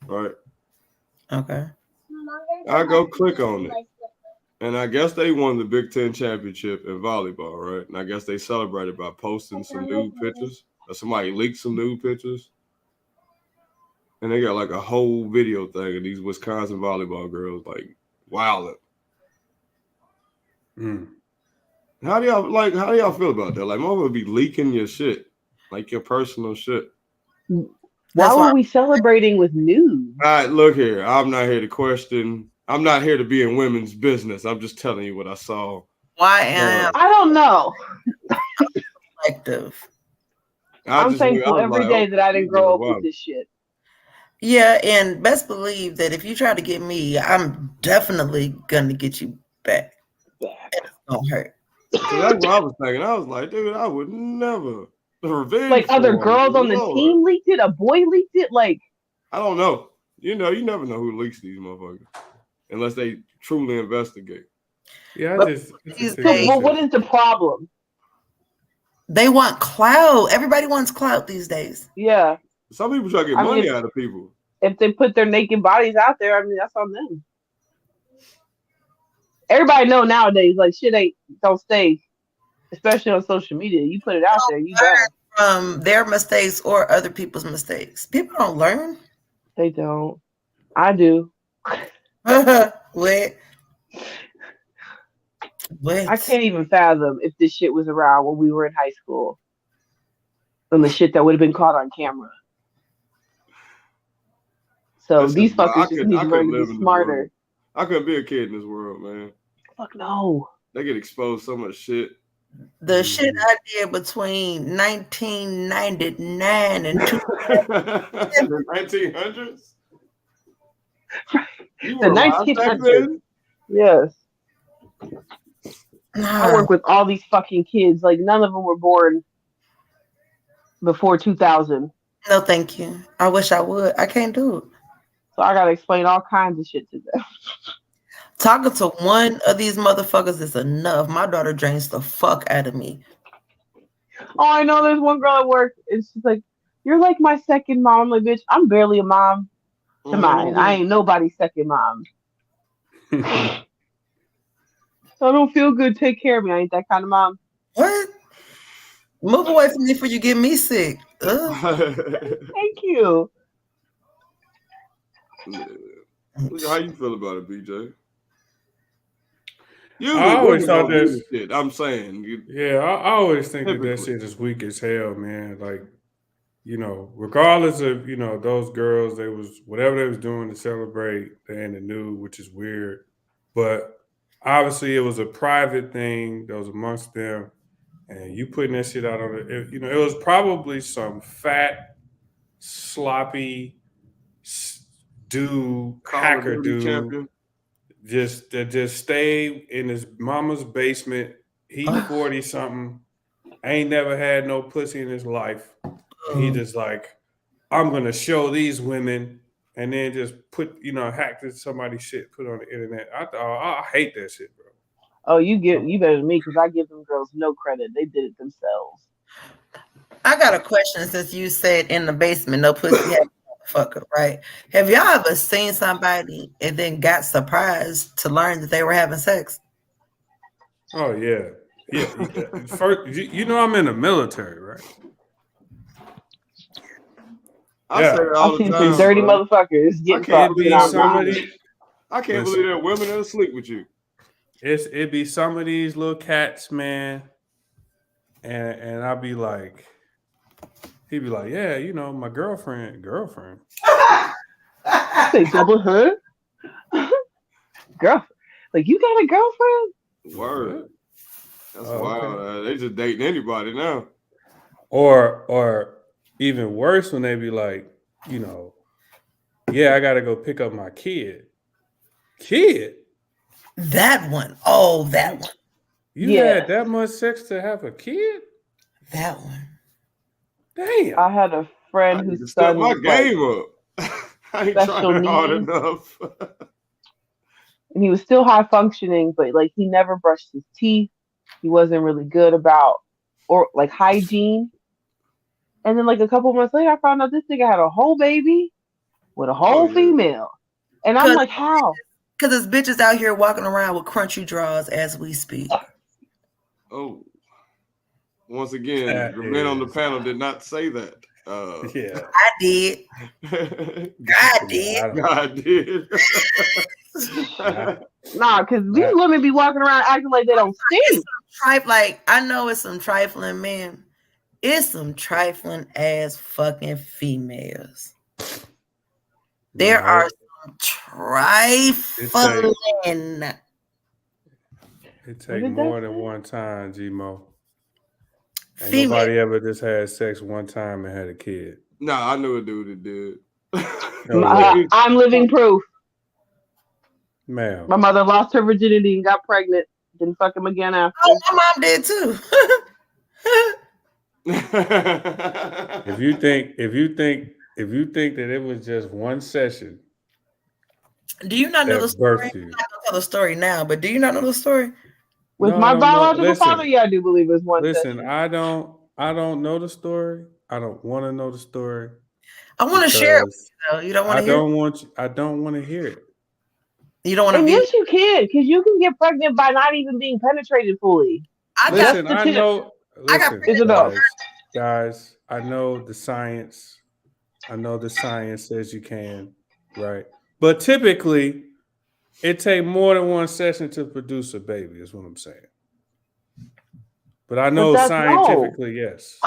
Right? Okay. I go click on it. And I guess they won the Big Ten championship in volleyball, right? And I guess they celebrated by posting some nude pictures. Or somebody leaked some nude pictures. And they got like a whole video thing of these Wisconsin volleyball girls like wilding. How do y'all feel about that? Like, mom would be leaking your shit, like your personal shit. Why were we celebrating with news? All right, look here. I'm not here to question. I'm not here to be in women's business. I'm just telling you what I saw. Why am I don't know. Reflective. I'm thankful every day that I didn't grow up with this shit. Yeah, and best believe that if you try to get me, I'm definitely gonna get you back. It's gonna hurt. So that's what I was thinking. I was like, dude, I would never. The revenge. Like other girls on the team leaked it, a boy leaked it. Like, I don't know. You never know who leaks these motherfuckers unless they truly investigate. Yeah, well, what is the problem? They want clout. Everybody wants clout these days. Yeah. Some people try to get money out of people. If they put their naked bodies out there, I mean, that's on them. Everybody know nowadays, like, shit don't stay, especially on social media. You put it out there, you done. From their mistakes or other people's mistakes. People don't learn. They don't. I do. What? I can't even fathom if this shit was around when we were in high school. And the shit that would have been caught on camera. So these fuckers just need to learn to be smarter. I couldn't be a kid in this world, man. Fuck no. They get exposed so much shit. The shit I did between 1999 and the 1900s? The 1900s. Yes. I work with all these fucking kids. Like, none of them were born before 2000. No, thank you. I wish I would. I can't do it. So I gotta explain all kinds of shit to them. Talking to one of these motherfuckers is enough. My daughter drains the fuck out of me. Oh, I know there's one girl at work, and she's like, "You're like my second mom." I'm like, bitch, I'm barely a mom to mine. I ain't nobody's second mom. So I don't feel good. Take care of me. I ain't that kind of mom. What? Move away from me before you get me sick. Thank you. How you feel about it, BJ? I always thought that shit. I'm saying. I always think that shit is weak as hell, man. Like, you know, regardless of, you know, those girls, they was whatever they was doing to celebrate, they in the nude, which is weird. But obviously it was a private thing that was amongst them. And you putting that shit out on it, you know, it was probably some fat, sloppy dude, hacker dude. Champion. Just stay in his mama's basement. He 40 something, ain't never had no pussy in his life. He just like, I'm gonna show these women, and then just put, you know, hack somebody's shit, put on the internet. I hate that shit, bro. Oh, you better than me, because I give them girls no credit. They did it themselves. I got a question since you said in the basement, no pussy. Fucker, right? Have y'all ever seen somebody and then got surprised to learn that they were having sex? Oh yeah. First, you know I'm in the military, right? I say it all the time. Some dirty motherfuckers getting fucked. I can't believe there are women that'll sleep with you. It'd be some of these little cats, man, and I'll be like. He'd be like, yeah, you know, my girlfriend. Say double hood? Girl, like, you got a girlfriend? Word. That's wild. Okay. They just dating anybody now. Or even worse when they be like, you know, yeah, I got to go pick up my kid. Kid? That one. Oh, that one. You had that much sex to have a kid? That one. Damn. I had a friend who stepped my game up. I ain't trying hard enough. And he was still high functioning, but like he never brushed his teeth. He wasn't really good about hygiene. And then like a couple months later, I found out this nigga had a whole baby with a whole female. And I'm like, how? Because this bitch is out here walking around with crunchy draws as we speak. Oh. Once again, the men on the panel did not say that. Yeah, I did. God did. Nah, because these women be walking around acting like they don't stink. Like, I know it's some trifling men. It's some trifling ass fucking females. There are some trifling. It takes more than one time, G-Mo. Ain't nobody ever just had sex one time and had a kid. Nah, I knew a dude that did. I'm living proof. Ma'am. My mother lost her virginity and got pregnant. Didn't fuck him again after. Oh, my mom did too. If you think that it was just one session. Do you not know the story? I'm not gonna tell the story now, but do you not know the story? With my biological father, yeah, I do believe it's one. Listen, I don't don't know the story. I don't want to know the story. I want to share it with you, though. You don't want to hear it? I don't want to hear it. You don't want to And view yes, you can, because you can get pregnant by not even being penetrated fully. Listen, I know. Listen, Isabel. guys, I know the science. I know the science says you can, right? But typically, it takes more than one session to produce a baby, is what I'm saying. But I know scientifically, yes.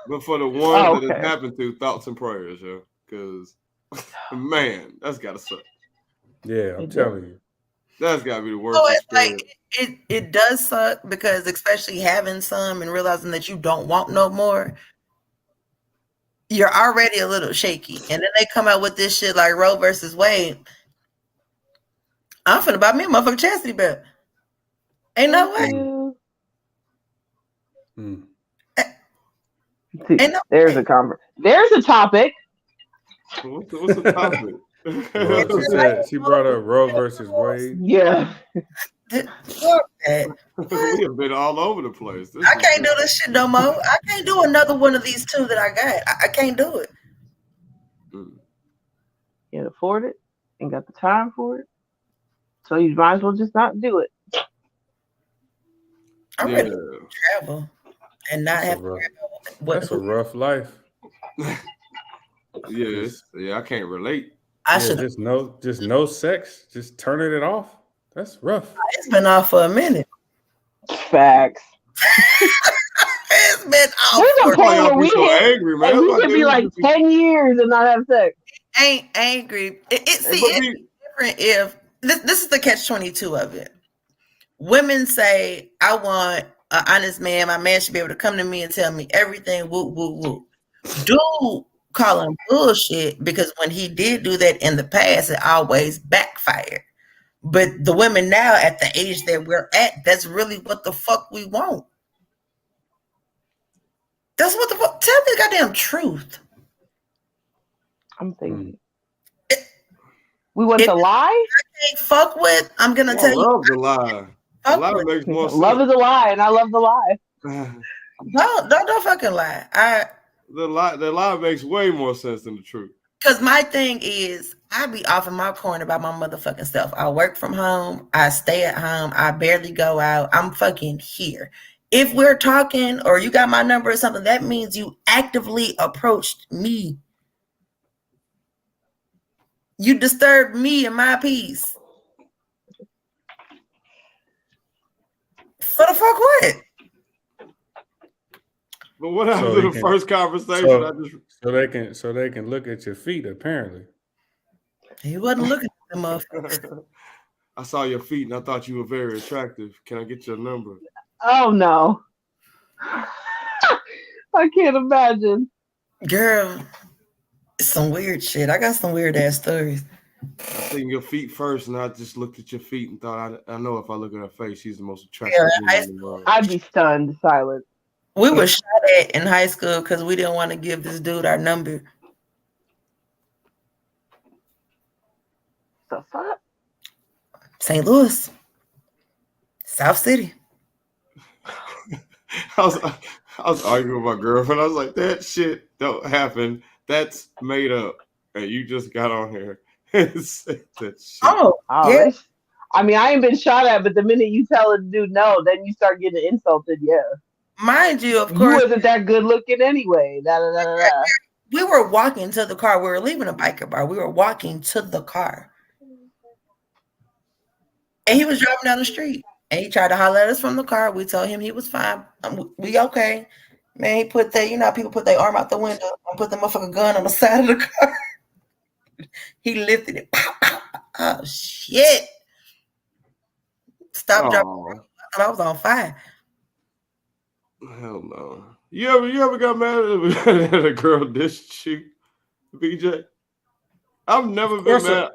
But for the ones that it happened to, thoughts and prayers, yo. Because, man, that's got to suck. Yeah, I'm telling you. That's got to be the worst experience. Like, it does suck because especially having some and realizing that you don't want no more, you're already a little shaky. And then they come out with this shit like Roe versus Wade. I'm finna buy me a motherfucking chastity belt. Ain't no way. See, there's a there's a topic. What's the topic? Well, she brought up Roe versus Wade. Yeah. We have been all over the place. I can't do this shit no more. I can't do another one of these two that I got. I can't do it. You can't afford it. Ain't got the time for it. So you might as well just not do it. I'm ready to travel and not have to worry about That's a rough life. I can't relate. Just no sex, just turning it off. That's rough. It's been off for a minute. Facts. It's been off. There's a point where we angry, man. We could be like 10 years and not have sex. Ain't angry. It's different if this is the catch-22 of it. Women say, I want an honest man. My man should be able to come to me and tell me everything. Woo, woo, woo. Dude call him bullshit because when he did do that in the past, it always backfired. But the women now at the age that we're at, that's really what the fuck we want. That's what the fuck. Tell me the goddamn truth. I'm thinking. We want the lie? I can't fuck with. I'm gonna tell you. I love the lie. The lie makes more sense. Love is a lie, and I love the lie. Don't fucking lie. The lie makes way more sense than the truth. Because my thing is, I be off in my corner by my motherfucking self. I work from home. I stay at home. I barely go out. I'm fucking here. If we're talking or you got my number or something, that means you actively approached me. You disturbed me and my peace. For the fuck what? But what happened to the first conversation? So they can look at your feet, apparently. He wasn't looking at them motherfuckers. I saw your feet and I thought you were very attractive. Can I get your number? Oh no. I can't imagine. Girl, it's some weird shit. I got some weird ass stories. I seen your feet first and I just looked at your feet and thought, I know if I look at her face, she's the most attractive woman in the world. I'd be stunned, silent. We were shot at in high school because we didn't want to give this dude our number. The fuck? St. Louis. South City. I was arguing with my girlfriend. I was like, that shit don't happen. That's made up. And you just got on here and said that shit. Oh yeah. I mean, I ain't been shot at, but the minute you tell a dude no, then you start getting insulted, yeah. Mind you, of course. You wasn't that good looking anyway. We were walking to the car. We were leaving a biker bar. We were walking to the car. And he was driving down the street. And he tried to holler at us from the car. We told him he was fine. We okay. Man, he put that, people put their arm out the window and put the motherfucking gun on the side of the car. He lifted it. Pow, pow, pow. Oh, shit. Stop dropping. I thought I was on fire. Hell no. You ever got mad at a girl dissed you, BJ? I've never been mad.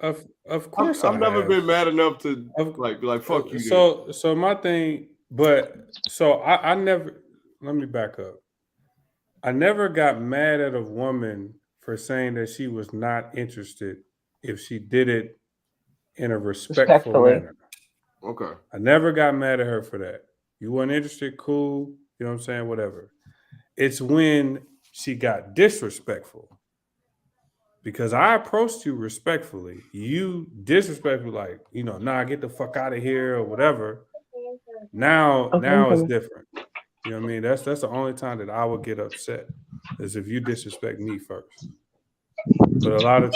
Of course, I've never been mad enough to be like fuck you. So my thing, I never. Let me back up. I never got mad at a woman for saying that she was not interested if she did it in a respectful manner. Okay. I never got mad at her for that. You weren't interested, cool. You know what I'm saying? Whatever. It's when she got disrespectful. Because I approached you respectfully. You disrespectful, like, nah, get the fuck out of here or whatever. Now it's different. You know what I mean? That's the only time that I would get upset is if you disrespect me first. But a lot of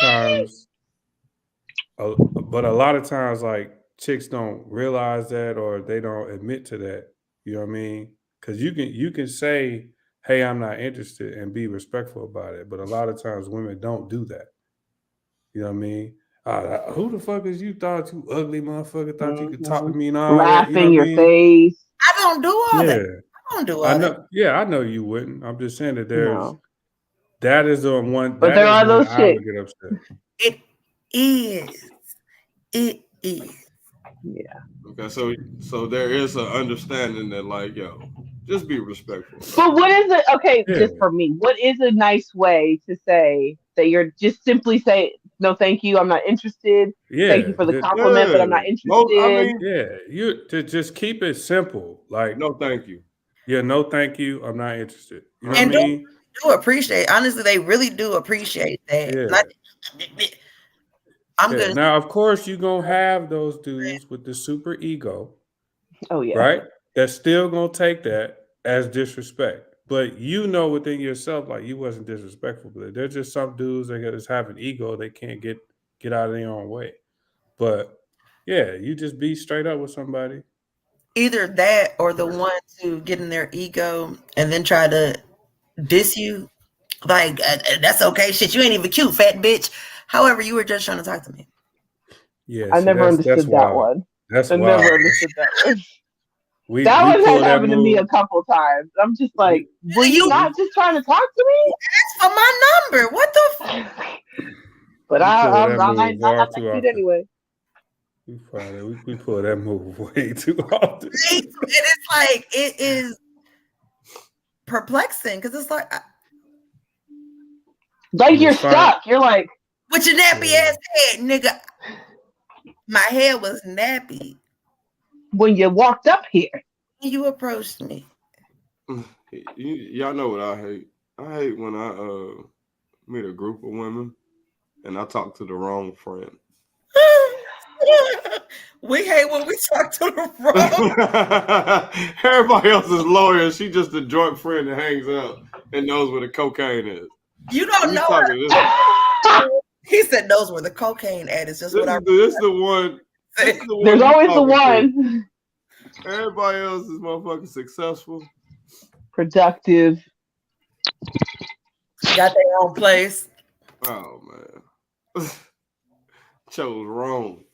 times, like chicks don't realize that or they don't admit to that. You know what I mean? Because you can say, "Hey, I'm not interested," and be respectful about it. But a lot of times, women don't do that. You know what I mean? Who the fuck is you? Thought you ugly motherfucker? Thought you could talk to me and all Laugh that? You know in what I your mean? face. I don't do all that. I don't do all that. Yeah, I know you wouldn't. I'm just saying that No. that is the one. But That there is are when those I would chicks. get upset. It is. It is. Yeah. Okay, so there is an understanding that, like, yo, just be respectful. But what is it? Okay, just for me, what is a nice way to say that you're just simply say, no, thank you, I'm not interested. Yeah, thank you for the compliment, but I'm not interested. You to just keep it simple. Like, no, thank you. Yeah, no, thank you. I'm not interested. You know and what I mean? Do appreciate. Honestly, they really do appreciate that. Yeah. I'm good. Now, of course, you're gonna have those dudes with the super ego. Oh yeah. Right? That's still gonna take that as disrespect. But you know within yourself, like you wasn't disrespectful, but there's just some dudes that just have an ego, they can't get out of their own way. But yeah, you just be straight up with somebody. Either that or the one to get in their ego and then try to diss you. Like, that's okay. Shit, you ain't even cute, fat bitch. However, you were just trying to talk to me. Yeah, I never understood that one. That's I wild. never understood that one. That one has happened to me a couple times. I'm just like, were you not just trying to talk to me? Ask for my number. What the fuck? But I'm not that cute anyway. We pull that move way too often. It's like, it is perplexing because it's like you're stuck. You're like, with your nappy ass head, nigga. My head was nappy when you walked up here. You approached me. Y'all know what I hate. I hate when I meet a group of women and I talk to the wrong friend. We hate when we talk to the wrong. Everybody else is loyal. She just a joint friend that hangs out and knows where the cocaine is. You don't know her. He said knows where the cocaine at. It's just this is the one. There's always the one. Everybody else is motherfucking successful, productive, got their own place. Oh man, chose wrong.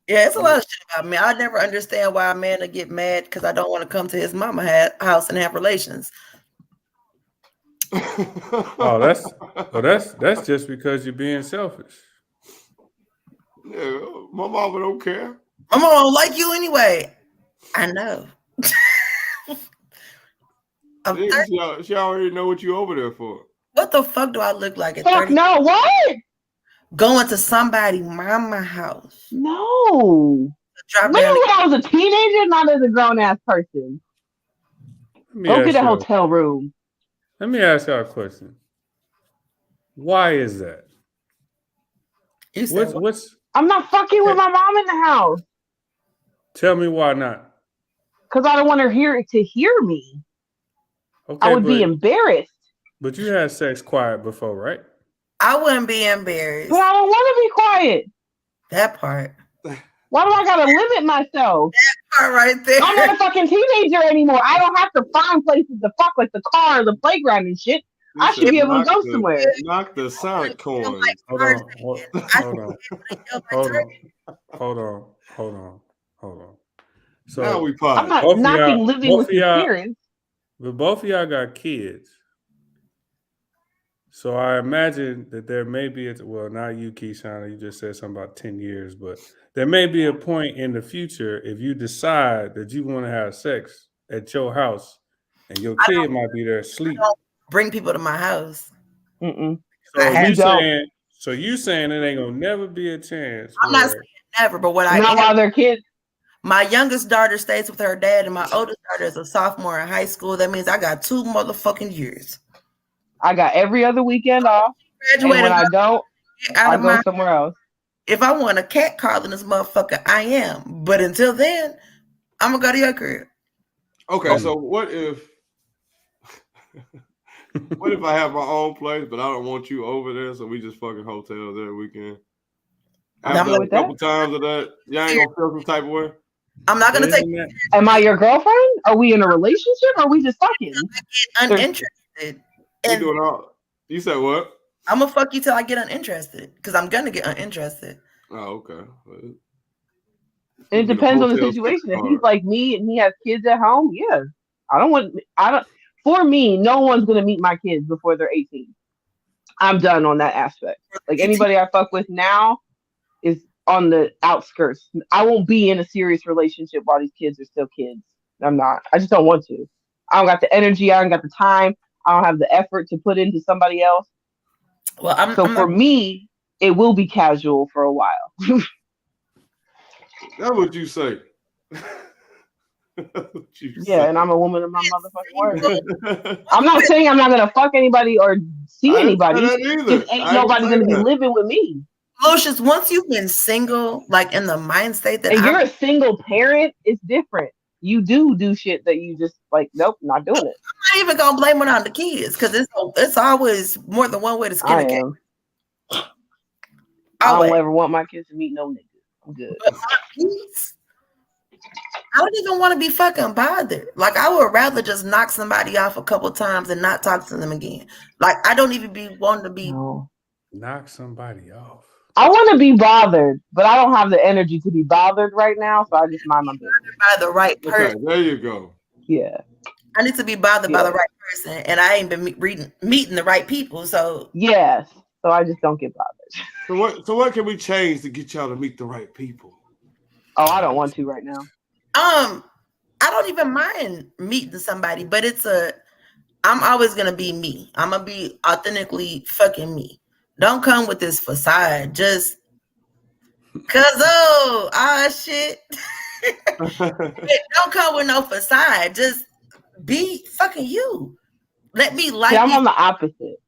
Yeah, it's a lot of shit about me. I never understand why a man would get mad because I don't want to come to his mama house and have relations. That's just because you're being selfish. Yeah, my mama don't care. My mama don't like you anyway. I know. She already know what you over there for. What the fuck do I look like at 30? No, what? Going to somebody's mama house. No. When I was a teenager, not as a grown-ass person. Go get a hotel room. Let me ask y'all a question. Why is that? What's I'm not fucking with my mom in the house. Tell me why not. Because I don't want her to hear me. Okay, I would be embarrassed. But you had sex quiet before, right? I wouldn't be embarrassed. But I don't want to be quiet. That part. Why do I gotta limit myself? That part right there. I'm not a fucking teenager anymore. I don't have to find places to fuck like the car or the playground and shit. I should be able to go somewhere. Knock the sonic coin. Hold on. So now we pause. I'm not knocking living with your parents. But both of y'all got kids. So I imagine that there may be, not you, Keyshawn, you just said something about 10 years, but there may be a point in the future if you decide that you want to have sex at your house and your kid might be there asleep. I don't bring people to my house. Mm-mm. So you saying it ain't gonna never be a chance. I'm not saying never, but not while they're kids. My youngest daughter stays with her dad, and my oldest daughter is a sophomore in high school. That means I got 2 motherfucking years. I got every other weekend off. And when I don't, I go somewhere else. If I want a cat call in this motherfucker, I am. But until then, I'm gonna go to your crib. Okay, so what if I have my own place, but I don't want you over there, so we just fucking hotels every weekend? After a couple times of that, y'all ain't gonna feel some type of way? I'm not gonna take. Am I your girlfriend? Are we in a relationship? Or are we just fucking? I get uninterested. You said what? I'm gonna fuck you till I get uninterested, because I'm gonna get uninterested. Oh, okay. It depends on the situation. If he's like me and he has kids at home, yeah. For me, no one's gonna meet my kids before they're 18. I'm done on that aspect. Like anybody I fuck with now is on the outskirts. I won't be in a serious relationship while these kids are still kids. I'm not. I just don't want to. I don't got the energy. I don't got the time. I don't have the effort to put into somebody else. Well, for me, it will be casual for a while. That's what you say. Yeah, and I'm a woman of my motherfucking word. I'm not saying I'm not gonna fuck anybody or see anybody. Just ain't nobody gonna be living with me. Lucious, once you've been single, like in the mind state that you're a single parent, it's different. You do shit that you just like, nope, not doing it. I'm not even gonna blame it on the kids, because it's always more than one way to skin a cat. I don't ever want my kids to meet no niggas. I'm good. But my kids, I don't even want to be fucking bothered. Like, I would rather just knock somebody off a couple times and not talk to them again. Like, I don't even be wanting to be knock somebody off. I want to be bothered, but I don't have the energy to be bothered right now, so I just mind my business. By the right person. Okay, there you go. Yeah. I need to be bothered by the right person, and I ain't been meeting the right people. So yes, so I just don't get bothered. So what can we change to get y'all to meet the right people? Oh, I don't want to right now. I don't even mind meeting somebody, but I'm always gonna be me. I'm gonna be authentically fucking me. Don't come with this facade just cause shit. Don't come with no facade. Just be fucking you. Let me like. I'm on the opposite.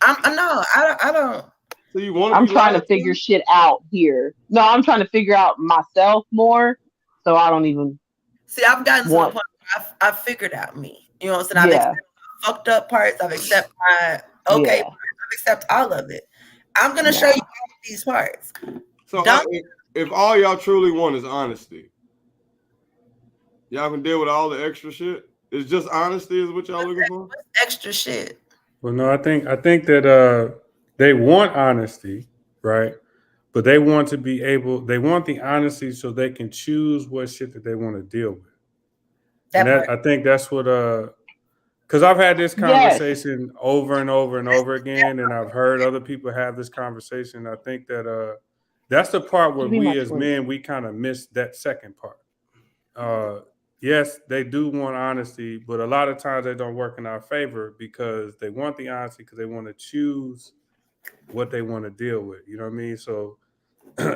I don't. So you want? I'm trying to figure shit out here. No, I'm trying to figure out myself more. So I don't even. See, I've gotten to the point where I've figured out me. You know what I'm saying? I've accepted my fucked up parts. I've accepted my parts. I've accepted all of it. I'm gonna show you all these parts. So if all y'all truly want is honesty, y'all can deal with all the extra shit. It's just honesty is what y'all looking for? What's extra shit? Well, no, I think that they want honesty, right? But they want the honesty so they can choose what shit that they want to deal with. I think that's what because I've had this conversation over and over and over again, and I've heard other people have this conversation. I think that that's the part where we as men, we kind of miss that second part. Yes, they do want honesty, but a lot of times they don't work in our favor because they want the honesty because they want to choose what they want to deal with. You know what I mean? So,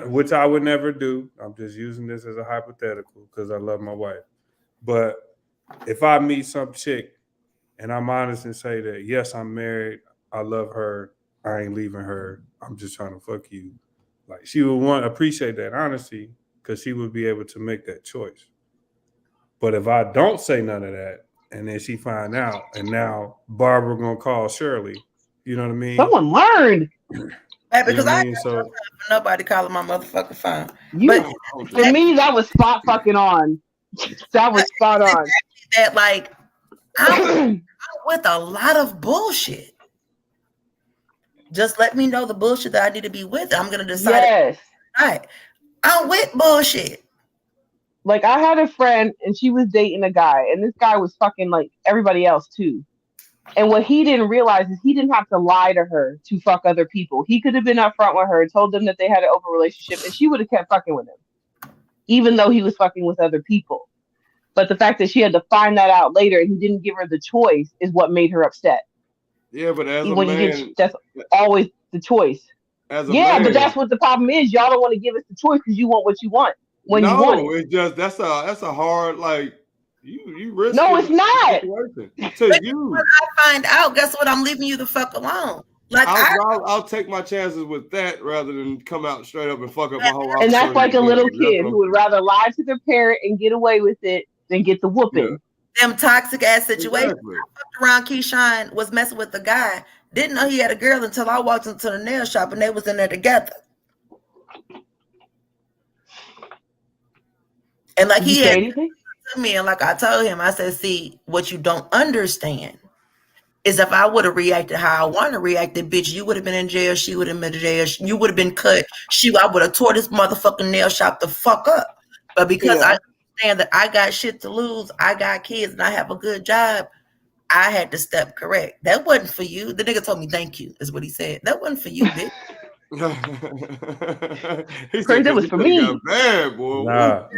which I would never do. I'm just using this as a hypothetical because I love my wife. But if I meet some chick and I'm honest and say that, yes, I'm married, I love her, I ain't leaving her, I'm just trying to fuck you. Like, she would appreciate that honesty because she would be able to make that choice. But if I don't say none of that, and then she find out, and now Barbara gonna call Shirley, you know what I mean? Someone learned. Because I ain't nobody calling my motherfucking phone. For me, that was spot fucking on. That was spot on. That like I'm with a lot of bullshit. Just let me know the bullshit that I need to be with. I'm gonna decide. Yes. Right. I'm with bullshit. Like, I had a friend and she was dating a guy, and this guy was fucking like everybody else too. And what he didn't realize is he didn't have to lie to her to fuck other people. He could have been upfront with her and told them that they had an open relationship, and she would have kept fucking with him, even though he was fucking with other people. But the fact that she had to find that out later and he didn't give her the choice is what made her upset. Yeah, but as a man, that's always the choice. But that's what the problem is. Y'all don't want to give us the choice because you want what you want. when you want it. No, it's just that's a hard like you risk. No, it's not. To you. When I find out, guess what? I'm leaving you the fuck alone. Like I'll take my chances with that rather than come out straight up and fuck up my whole opportunity. And that's like a little kid who would rather lie to their parent and get away with it than get the whooping. Yeah. Them toxic ass situations. Exactly. I fucked around. Keyshawn was messing with the guy. Didn't know he had a girl until I walked into the nail shop and they was in there together. And like he had to me, and like I told him, I said, see, what you don't understand is if I would have reacted how I want to react, then bitch, you would have been in jail, she would have been in jail, you would have been cut, I would have tore this motherfucking nail shop the fuck up. But because I understand that I got shit to lose, I got kids, and I have a good job, I had to step correct. That wasn't for you. The nigga told me thank you, is what he said. That wasn't for you, bitch. He said that was for me. Bad, boy. Nah,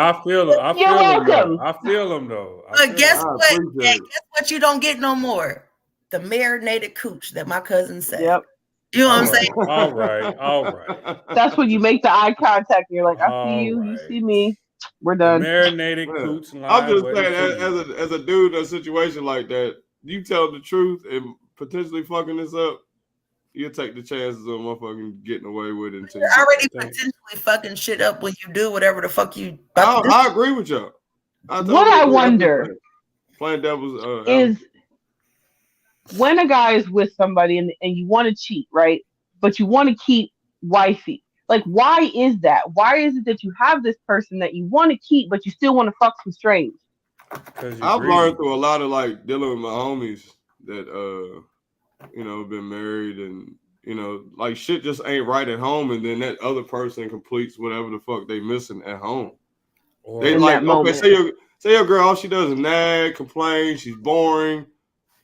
I feel him. You're welcome. I feel him though. But guess what? Guess what? You don't get no more. The marinated cooch that my cousin said. Yep. You know what I'm saying? All right. That's when you make the eye contact. And you're like, I see you. You see me. We're done. Marinated cooch. I'm just saying, as a dude in a situation like that, you tell the truth and potentially fucking this up. You'll take the chances of motherfucking getting away with it. You're already potentially fucking shit up when you do whatever the fuck you. I agree with y'all. What I wonder playing devil's is when a guy is with somebody and you want to cheat, right? But you want to keep wifey. Like, why is that? Why is it that you have this person that you want to keep, but you still want to fuck some strange? I've learned through a lot of like dealing with my homies that been married and like shit just ain't right at home, and then that other person completes whatever the fuck they missing at home. They like, okay, say your girl, all she does is nag, complain, she's boring,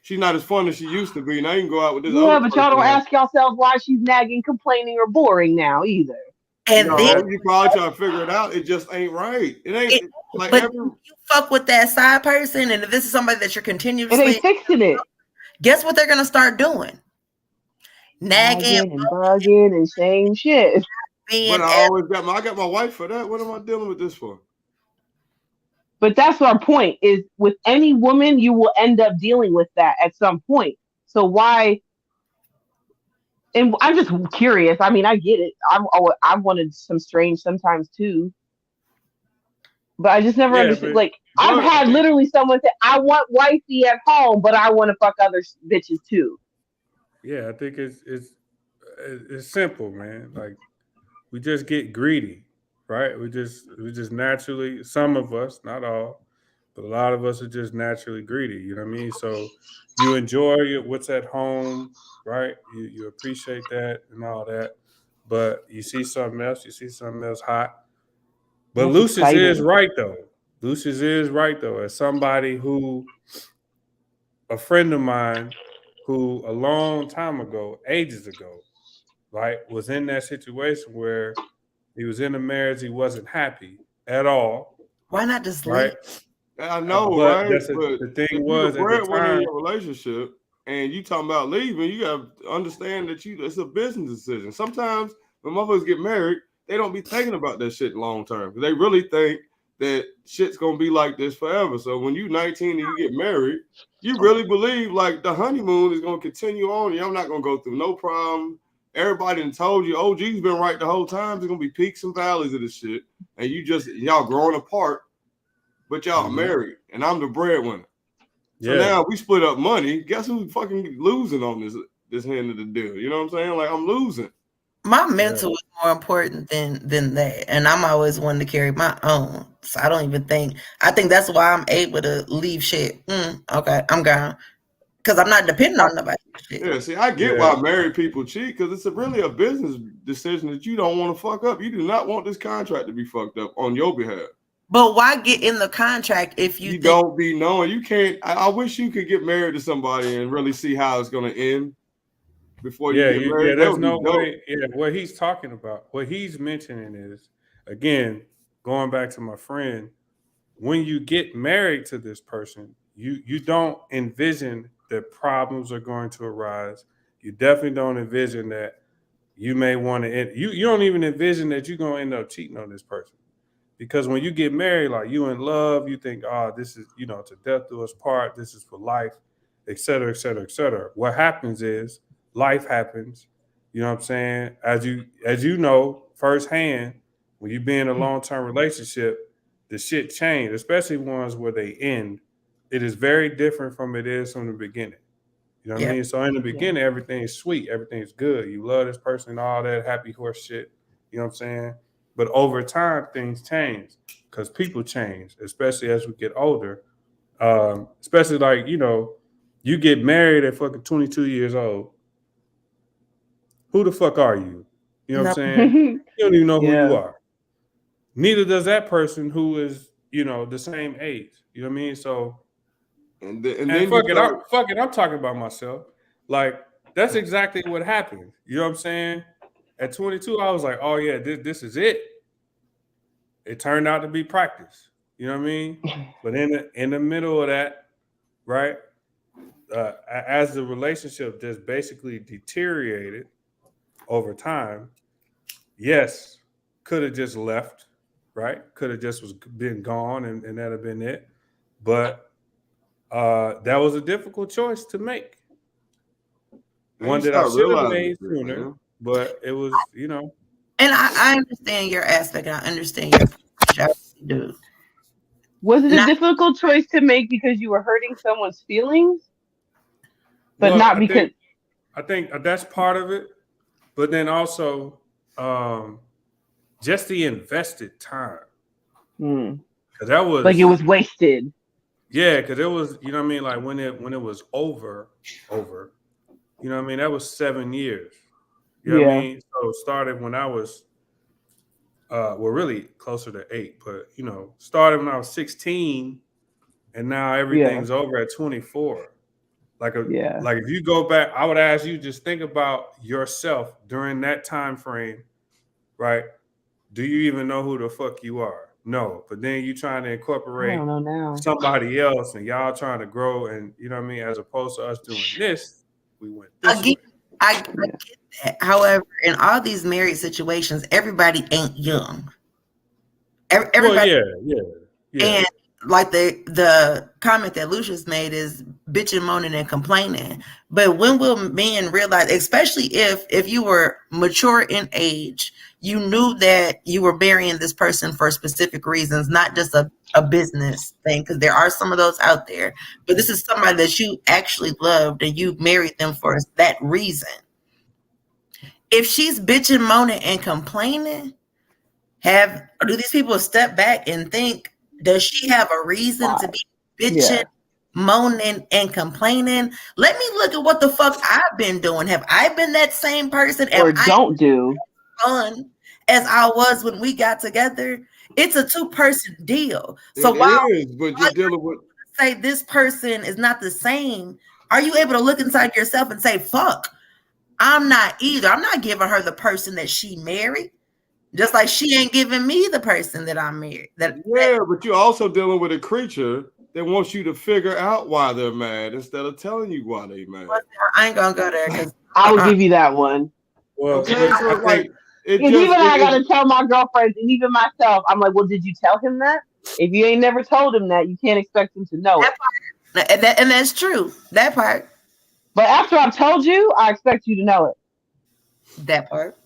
she's not as fun as she used to be. Now you can go out with this. Yeah, but y'all don't ask yourselves why she's nagging, complaining, or boring now either. And then you probably try to figure it out. It just ain't right. It ain't but you fuck with that side person, and if this is somebody that you're continuously and they fixing it. Guess what they're gonna start doing? Nagging and bugging and same shit. But I always got my wife for that. What am I dealing with this for? But that's our point. Is with any woman, you will end up dealing with that at some point. So why? And I'm just curious. I mean, I get it. I wanted some strange sometimes too. But I just never understood. Like, I've had literally someone say, I want wifey at home, but I want to fuck other bitches too. Yeah, I think it's simple, man. Like, we just get greedy, right? We just naturally, some of us, not all, but a lot of us are just naturally greedy. You know what I mean? So you enjoy what's at home, right? You appreciate that and all that, but you see something else hot. But Lucious is right though. As somebody who, a friend of mine who a long time ago, ages ago, right, was in that situation where he was in a marriage, he wasn't happy at all. Why not just leave? Right? I know, but right? The thing was, at the time, in your relationship, and you talking about leaving, you got to understand that it's a business decision. Sometimes when motherfuckers get married, they don't be thinking about that shit long term. They really think that shit's gonna be like this forever. So when you 19 and you get married, you really believe like the honeymoon is gonna continue on. Y'all not gonna go through no problem. Everybody done told you, OG's been right the whole time. There's gonna be peaks and valleys of this shit, and y'all growing apart, but y'all married, and I'm the breadwinner. So now we split up money. Guess who's fucking losing on this end of the deal? You know what I'm saying? Like, I'm losing. My mental is more important than that, and I'm always one to carry my own. So I don't even think. I think that's why I'm able to leave shit. Okay, I'm gone because I'm not depending on nobody. Shit. Yeah, see, I get why married people cheat because it's really a business decision that you don't want to fuck up. You do not want this contract to be fucked up on your behalf. But why get in the contract if you don't be knowing? You can't. I wish you could get married to somebody and really see how it's going to end. Before you get married, there's no way. Yeah, what he's talking about, what he's mentioning is, again, going back to my friend, when you get married to this person, you don't envision that problems are going to arise. You definitely don't envision that you may want to end. You don't even envision that you're going to end up cheating on this person. Because when you get married, like you in love, you think, oh, this is, to death do us part. This is for life, et cetera, et cetera, et cetera. What happens is life happens. You know what I'm saying? As you know firsthand, when you be in a long-term relationship, the shit change, especially ones where they end. It is very different from it is from the beginning. You know what I mean? So in the beginning, everything's sweet, everything's good. You love this person, all that happy horse shit. You know what I'm saying? But over time, things change because people change, especially as we get older. Especially like, you get married at fucking 22 years old. Who the fuck are you? You know what I'm saying? You don't even know who you are. Neither does that person who is, the same age. You know what I mean? So, and then fuck it, I'm talking about myself. Like, that's exactly what happened. You know what I'm saying? At 22, I was like, oh yeah, this is it. It turned out to be practice. You know what I mean? But in the middle of that, right, as the relationship just basically deteriorated over time, yes, could have just left, right? Could have just been gone and that'd have been it. But that was a difficult choice to make. One that I should have made sooner, but it was, And I understand your aspect, and I understand your approach. I really do. Was it a difficult choice to make because you were hurting someone's feelings? But not because... I think that's part of it. But then also, just the invested time. Because that was... Like it was wasted. Yeah, because it was, you know what I mean? Like when it was over, you know what I mean? That was 7 years. You know what I mean? So it started when I was, really closer to 8, but, started when I was 16, and now everything's over at 24. Like if you go back, I would ask you, just think about yourself during that time frame, right? Do you even know who the fuck you are? No, but then you trying to incorporate somebody else, and y'all trying to grow, and you know what I mean. As opposed to us doing this, we went this way. I get that. However, in all these married situations, everybody ain't young. Everybody, yeah. And like the comment that Lucious made is bitching, moaning, and complaining. But when will men realize, especially if you were mature in age, you knew that you were marrying this person for specific reasons, not just a business thing, because there are some of those out there. But this is somebody that you actually loved and you married them for that reason. If she's bitching, moaning, and complaining, do these people step back and think, does she have a reason to be bitching, moaning, and complaining? Let me look at what the fuck I've been doing. Have I been that same person? Or don't do fun as I was when we got together? It's a 2-person deal. So but you're dealing with, say this person is not the same, are you able to look inside yourself and say, fuck, I'm not either. I'm not giving her the person that she married. Just like she ain't giving me the person that I married. But you're also dealing with a creature that wants you to figure out why they're mad instead of telling you why they're mad. I ain't gonna go there because I'll give you that one. Well, I gotta tell my girlfriends and even myself, I'm like, well, did you tell him that? If you ain't never told him that, you can't expect him to know it. And that's true. That part. But after I've told you, I expect you to know it. That part.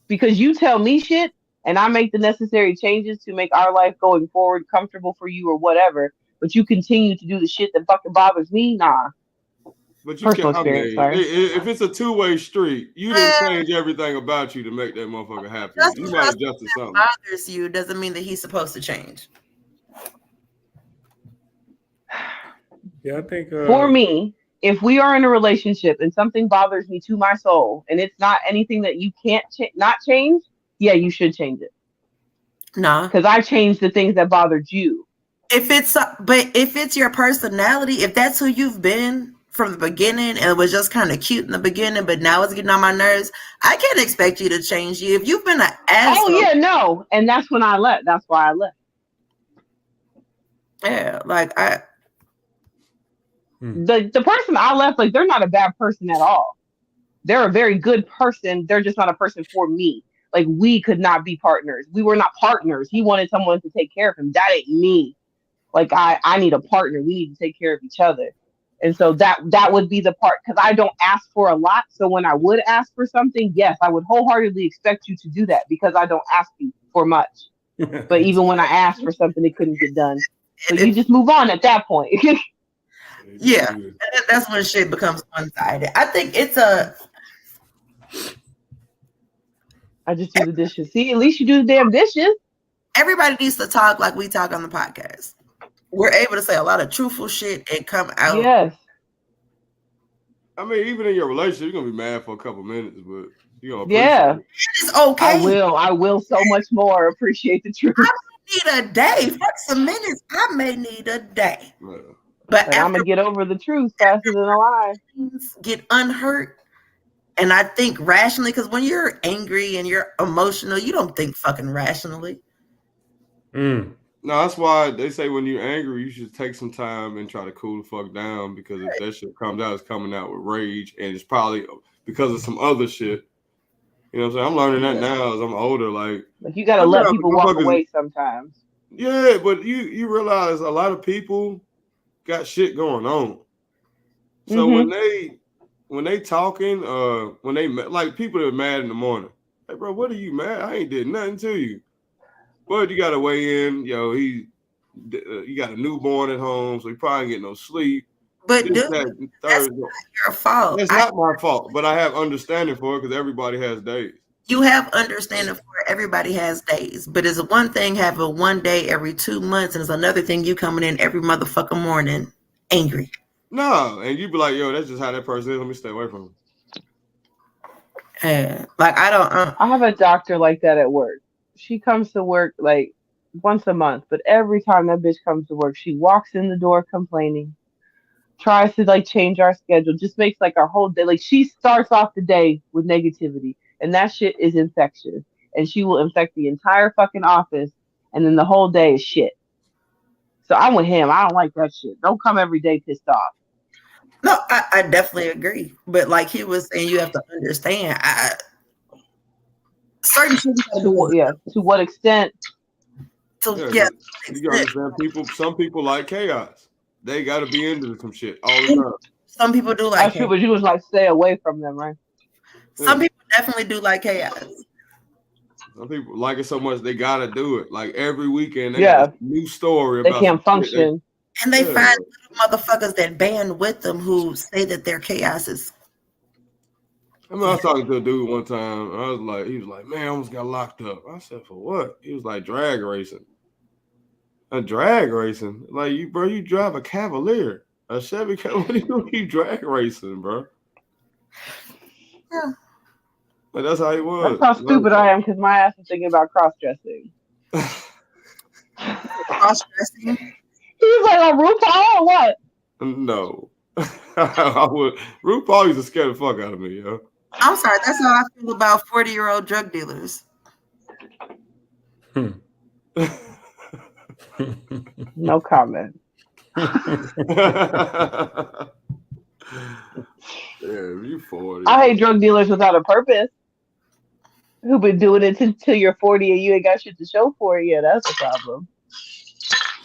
Because you tell me shit and I make the necessary changes to make our life going forward comfortable for you or whatever, but you continue to do the shit that fucking bothers me, nah. But you can't, if it's a 2-way street, you didn't change everything about you to make that motherfucker happy. You might adjust to something. Bothers you doesn't mean that he's supposed to change. Yeah, I think for me, if we are in a relationship and something bothers me to my soul and it's not anything that you can't not change, yeah, you should change it. No. Because I changed the things that bothered you. If it's your personality, if that's who you've been from the beginning and it was just kind of cute in the beginning, but now it's getting on my nerves, I can't expect you to change you. If you've been an asshole. Oh, yeah, no. And that's when I left. That's why I left. Yeah, like The person I left, like, they're not a bad person at all. They're a very good person. They're just not a person for me. Like, we could not be partners. We were not partners. He wanted someone to take care of him. That ain't me. Like, I need a partner. We need to take care of each other. And so that would be the part, because I don't ask for a lot. So when I would ask for something, yes, I would wholeheartedly expect you to do that because I don't ask you for much. But even when I asked for something, it couldn't get done. So you just move on at that point. Yeah, and that's when shit becomes one-sided. I think I just do the dishes. See, at least you do the damn dishes. Everybody needs to talk like we talk on the podcast. We're able to say a lot of truthful shit and come out. Yes. I mean, even in your relationship, you're gonna be mad for a couple minutes, but you're gonna appreciate it. It's okay. I will so much more appreciate the truth. I may need a day. Fuck some minutes. I may need a day. Yeah. But I'm gonna get over the truth faster than a lie. Get unhurt. And I think rationally, because when you're angry and you're emotional, you don't think fucking rationally. No, that's why they say when you're angry, you should take some time and try to cool the fuck down, because if that shit comes out, it's coming out with rage, and it's probably because of some other shit. You know what I'm saying? I'm learning that now as I'm older. Like you gotta let people walk away sometimes. Yeah, but you realize a lot of people got shit going on. So when they talking, when they like people that are mad in the morning, hey bro, what are you mad? I ain't did nothing to you. But you gotta weigh in. Yo, you got a newborn at home, so you probably ain't getting no sleep. But that's not your fault. It's not my fault, but I have understanding for it because everybody has days. You have understanding for it. Everybody has days. But it's one thing having one day every 2 months, and it's another thing you coming in every motherfucking morning angry. No, and you be like, yo, that's just how that person is. Let me stay away from him. Like I don't. I have a doctor like that at work. She comes to work like once a month, but every time that bitch comes to work, she walks in the door complaining, tries to like change our schedule, just makes like our whole day. Like she starts off the day with negativity, and that shit is infectious, and she will infect the entire fucking office, and then the whole day is shit. So I'm with him. I don't like that shit. Don't come every day pissed off. No, I definitely agree. But like he was saying, you have to understand. Certain things to what extent? You gotta understand some people like chaos. They gotta be into some shit all the time. Some people do like chaos. True, but you was like stay away from them, right? Some people definitely do like chaos. Some people like it so much they gotta do it. Like every weekend they got a new story about they can't function. And they find little motherfuckers that band with them who say that their chaos is. I was talking to a dude one time. He was like, man, I almost got locked up. I said, for what? He was like, drag racing. A drag racing? Like, you drive a Cavalier. A Chevy Cavalier. What are you drag racing, bro? Yeah. But that's how he was. That's how stupid I am, because my ass is thinking about cross-dressing. Cross-dressing? He was like, oh, RuPaul or what? No. RuPaul used to scare the fuck out of me, yo. I'm sorry, that's how I feel about 40-year-old drug dealers. No comment. Yeah, you 40. I hate drug dealers without a purpose. Who been doing it till you're 40 and you ain't got shit to show for it? Yeah, that's a problem.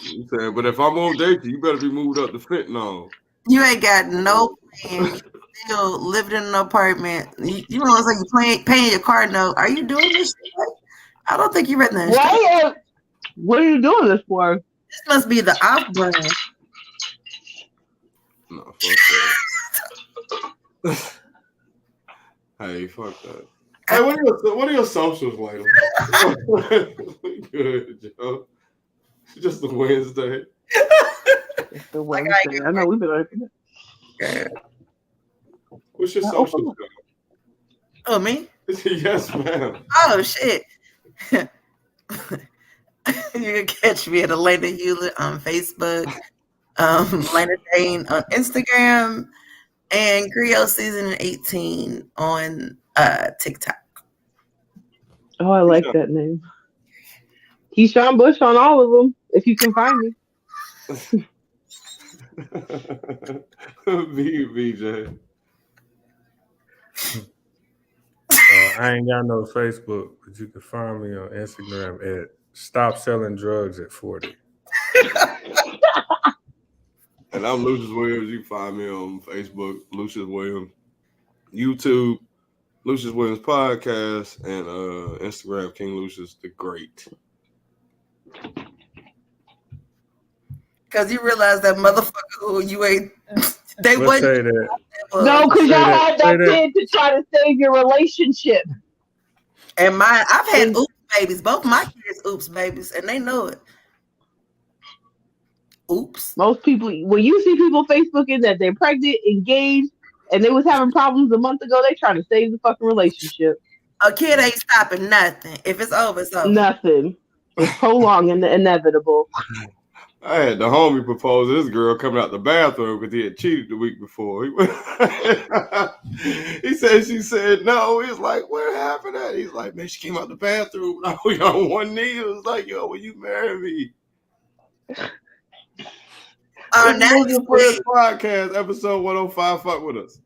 You said, but if I'm on date, you better be moved up to fentanyl. You ain't got no plan. Still living in an apartment. You know what I'm saying? You paying your car note. Are you doing this shit? I don't think you read that. Why? What are you doing this for? This must be the off-brand. No, fuck that. Hey, fuck that. Hey, what are your socials later? Good, Joe. It's just a Wednesday. It's the Wednesday. I know we've been open. What's your socials? Oh, me? Yes, ma'am. Oh, shit. You can catch me at Elena Hewlett on Facebook, Elena Dane on Instagram, and Creole Season 18 on TikTok. Oh, I like that name. Keyshawn Bush on all of them, if you can find me. BJ. I ain't got no Facebook, but you can find me on Instagram at Stop Selling Drugs at 40. And I'm Lucious Williams. You can find me on Facebook, Lucious Williams, YouTube, Lucious Williams Podcast, and Instagram, King Lucious the Great. Because you realize that motherfucker who you ain't. They Let's say wouldn't. that. No, because y'all had that kid to try to save your relationship. And I've had oops babies. Both my kids oops babies, and they know it. Oops. Most people, when you see people Facebooking that they're pregnant, engaged, and they was having problems a month ago, they trying to save the fucking relationship. A kid ain't stopping nothing. If it's over, it's over. Nothing. It's prolonged and inevitable. I had the homie propose to this girl coming out the bathroom because he had cheated the week before. She said no. He's like, what happened? He's like, man, she came out the bathroom and I was on one knee. It was like, yo, will you marry me? Our Lucious Friendz Podcast, episode 105. Fuck with us.